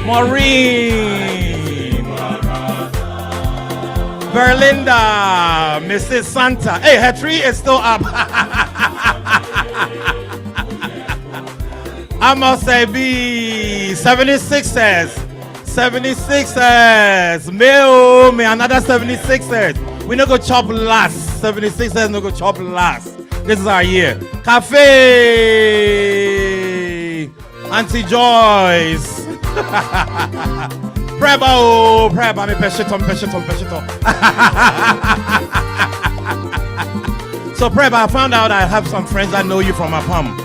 Maureen, Berlinda, Mrs. Santa. Hey, her tree is still up. Amos AB, 76ers. 76ers. Me another 76ers. We no go chop last. 76ers no go chop last. This is our year. Cafe. Auntie Joyce. Preba, me peshito. So Preba, I found out I have some friends that know you from Apam.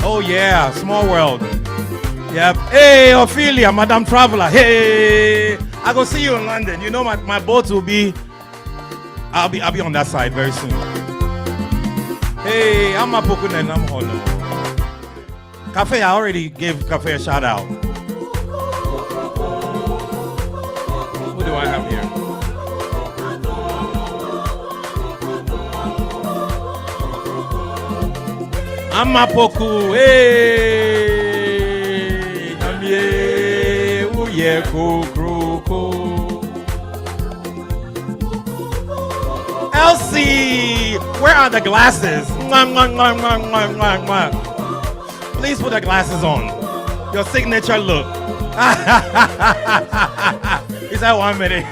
Oh yeah, small world. Yep. Hey, Ophelia, Madam Traveler. Hey, I go see you in London. You know my boat will be. I'll be on that side very soon. Hey, I'm a Pokun and I'm Holo. Cafe, I already gave Cafe a shout out. Who do I have here? Amapoku, hey, Namie, Uye, Kukroko. Elsie, where are the glasses? Mwah, mwah, mwah, mwah, mwah, mwah, mwah. Please put the glasses on. Your signature look. Is that 1 minute?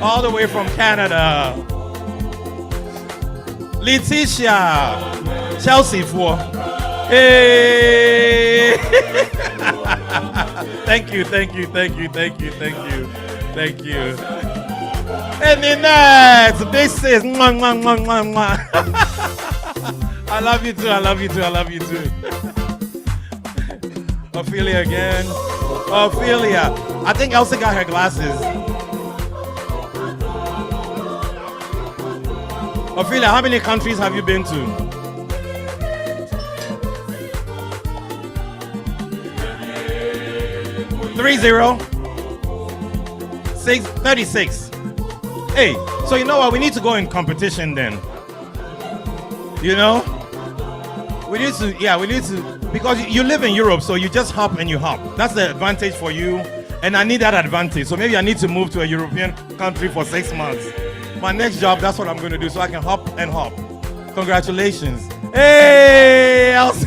All the way from Canada. Letitia. Chelsea for. Hey. Thank you. And in that, this is mwah, mwah, mwah, mwah, mwah. I love you too. Ophelia again. Ophelia. I think Elsa got her glasses. Ophelia, how many countries have you been to? $30. 36. Hey, so you know what? We need to go in competition then. You know? We need to, because you live in Europe, so you just hop and you hop. That's the advantage for you, and I need that advantage. So maybe I need to move to a European country for 6 months. My next job, that's what I'm going to do, so I can hop and hop. Congratulations. Hey, Elsie.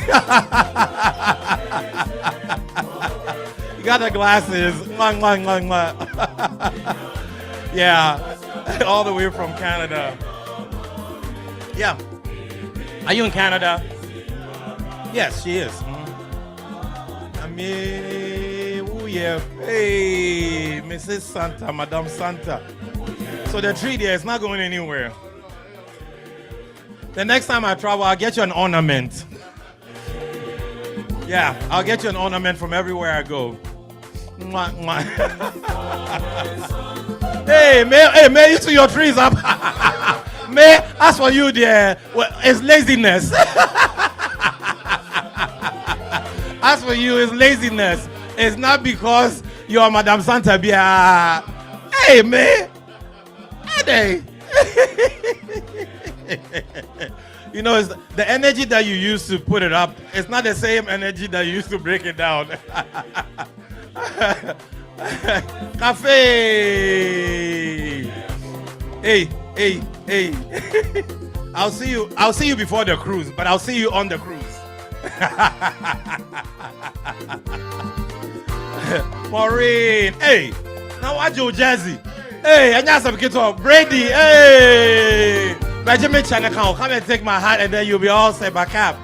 You got the glasses. Mwah, mwah, mwah, mwah. Yeah, all the way from Canada. Yeah. Are you in Canada? Yes, she is. I mean, oh yeah. Hey, Mrs. Santa, Madame Santa. So the tree there is not going anywhere. The next time I travel, I'll get you an ornament. Yeah, I'll get you an ornament from everywhere I go. Mwah, mwah. Hey, man, you see your trees up. Man, as for you there, well, it's laziness. As for you, it's laziness. It's not because you're Madame Santa Bia. Hey, man. Hey. You know, it's the energy that you use to put it up, it's not the same energy that you use to break it down. Cafe. Hey. I'll see you before the cruise, but I'll see you on the cruise. Maureen, hey, now watch your Jazzy. Hey, I got some kids on Brady. Hey, Benjamin Channel, come and take my hat, and then you'll be all set back up.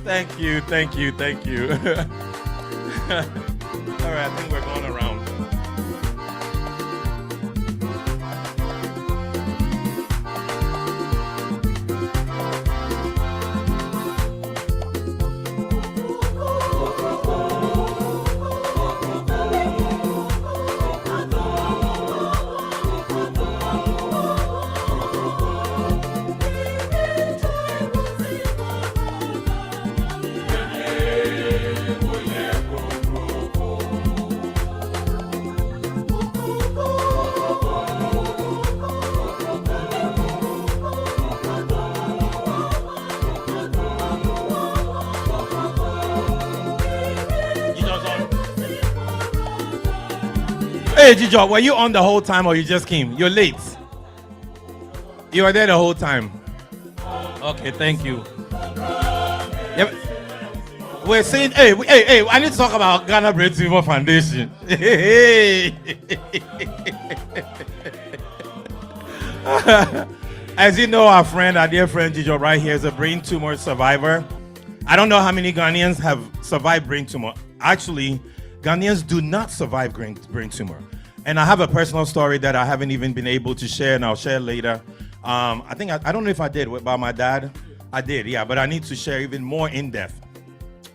Thank you. All right, I think we're going around. Hey, Jijo, were you on the whole time or you just came? You're late. You were there the whole time. Okay, thank you. Yep. We're saying, hey, I need to talk about Ghana Brain Tumor Foundation. Hey. As you know, our dear friend Jijo right here is a brain tumor survivor. I don't know how many Ghanaians have survived brain tumor. Actually, Ghanaians do not survive brain tumor. And I have a personal story that I haven't even been able to share, and I'll share later. I don't know if I did about my dad. I did, yeah, but I need to share even more in depth.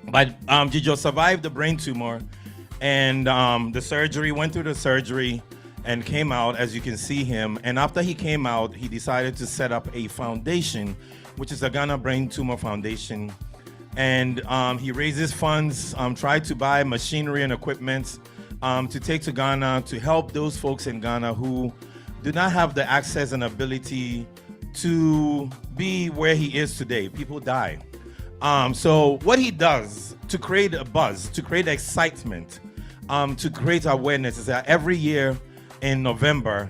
But Jijo survived the brain tumor, and went through the surgery and came out, as you can see him. And after he came out, he decided to set up a foundation, which is the Ghana Brain Tumor Foundation. And he raises funds, tried to buy machinery and equipment to take to Ghana to help those folks in Ghana who do not have the access and ability to be where he is today. People die. So what he does to create a buzz, to create excitement, to create awareness is that every year in November,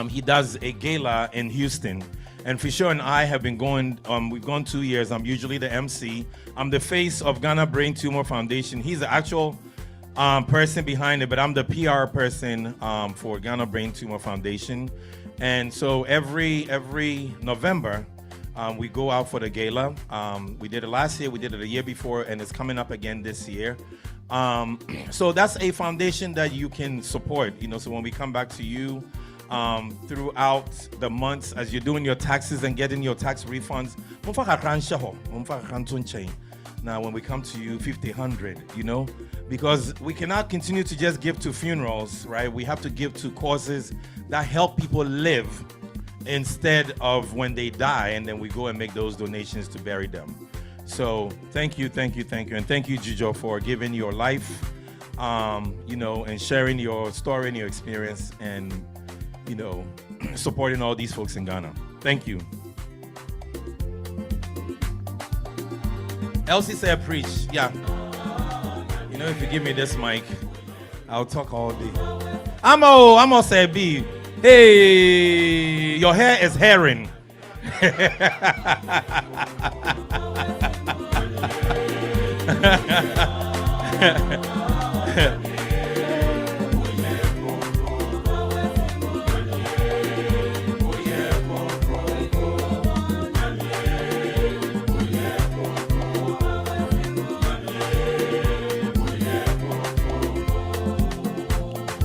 he does a gala in Houston. And Fisho and I have been going, we've gone 2 years. I'm usually the MC. I'm the face of Ghana Brain Tumor Foundation. He's the actual person behind it, but I'm the PR person for Ghana Brain Tumor Foundation. And so every November, we go out for the gala. We did it last year, we did it the year before, and it's coming up again this year. So that's a foundation that you can support, so when we come back to you throughout the months as you're doing your taxes and getting your tax refunds, now when we come to you 50-100, because we cannot continue to just give to funerals, right? We have to give to causes that help people live instead of when they die, and then we go and make those donations to bury them. So thank you, and thank you, Jijo, for giving your life, and sharing your story and your experience, and supporting all these folks in Ghana. Thank you. Elsie said preach. Yeah. If you give me this mic, I'll talk all day. Amo say B. Hey, your hair is herring.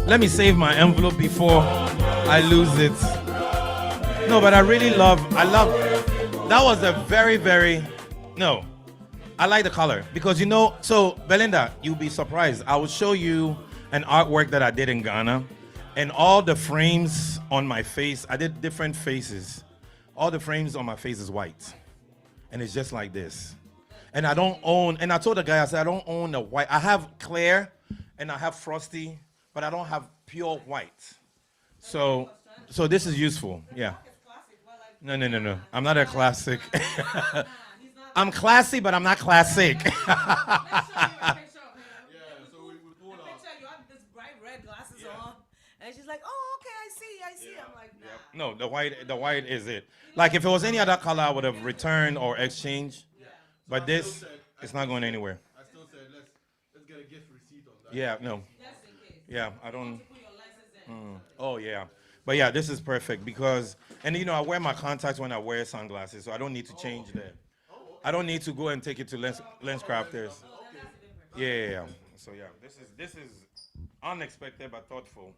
Let me save my envelope before I lose it. No, but I love, that was a very, I like the color because so Belinda, you'll be surprised. I will show you an artwork that I did in Ghana, and all the frames on my face, I did different faces. All the frames on my face is white, and it's just like this. And I don't own, and I told the guy, I said, I don't own the white. I have clear and I have frosty, but I don't have pure white. So this is useful. Yeah. No. I'm not a classic. I'm classy, but I'm not classic. Yeah, so we pull out. Picture you have this bright red glasses on, and she's like, "Oh, okay, I see." I'm like, "Nah." No, the white is it. Like if it was any other color, I would have returned or exchanged. Yeah. But this, it's not going anywhere. I still said let's get a gift receipt on that. Yeah, no. Just in case. Yeah, I don't. Oh yeah, but yeah, this is perfect because, and I wear my contacts when I wear sunglasses, so I don't need to change that. I don't need to go and take it to lens crafters. Yeah. So yeah, this is unexpected but thoughtful.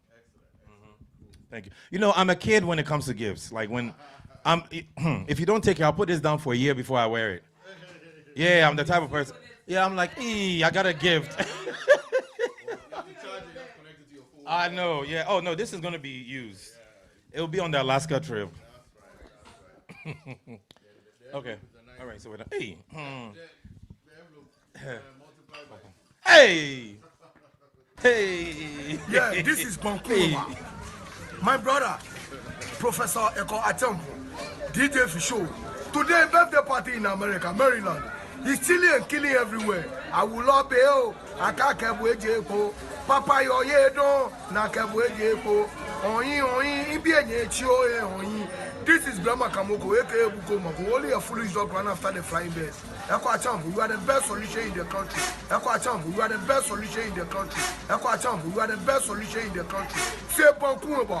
Thank you. I'm a kid when it comes to gifts. Like when if you don't take it, I'll put this down for a year before I wear it. Yeah, I'm the type of person. Yeah, I'm like, I got a gift. I know, yeah. Oh, no, this is going to be used. It'll be on the Alaska trip. Okay. All right, so we're done. Hey. Hey. Hey. Yeah, this is Bonkuluma. My brother, Professor Ekow DJ Fisho. Today, birthday party in America, Maryland. He's stealing and killing everywhere. I will not pay. I can't keep waiting. Papa, yo, don't. Na keep waiting. This is Brahma Kamoko, aka Bukomako. Only a foolish dog ran after the flying birds. Ekow Fisho, you are the best solution in the country. Ekow Fisho, you are the best solution in the country. Ekow Fisho, you are the best solution in the country. Say Bonkuluma.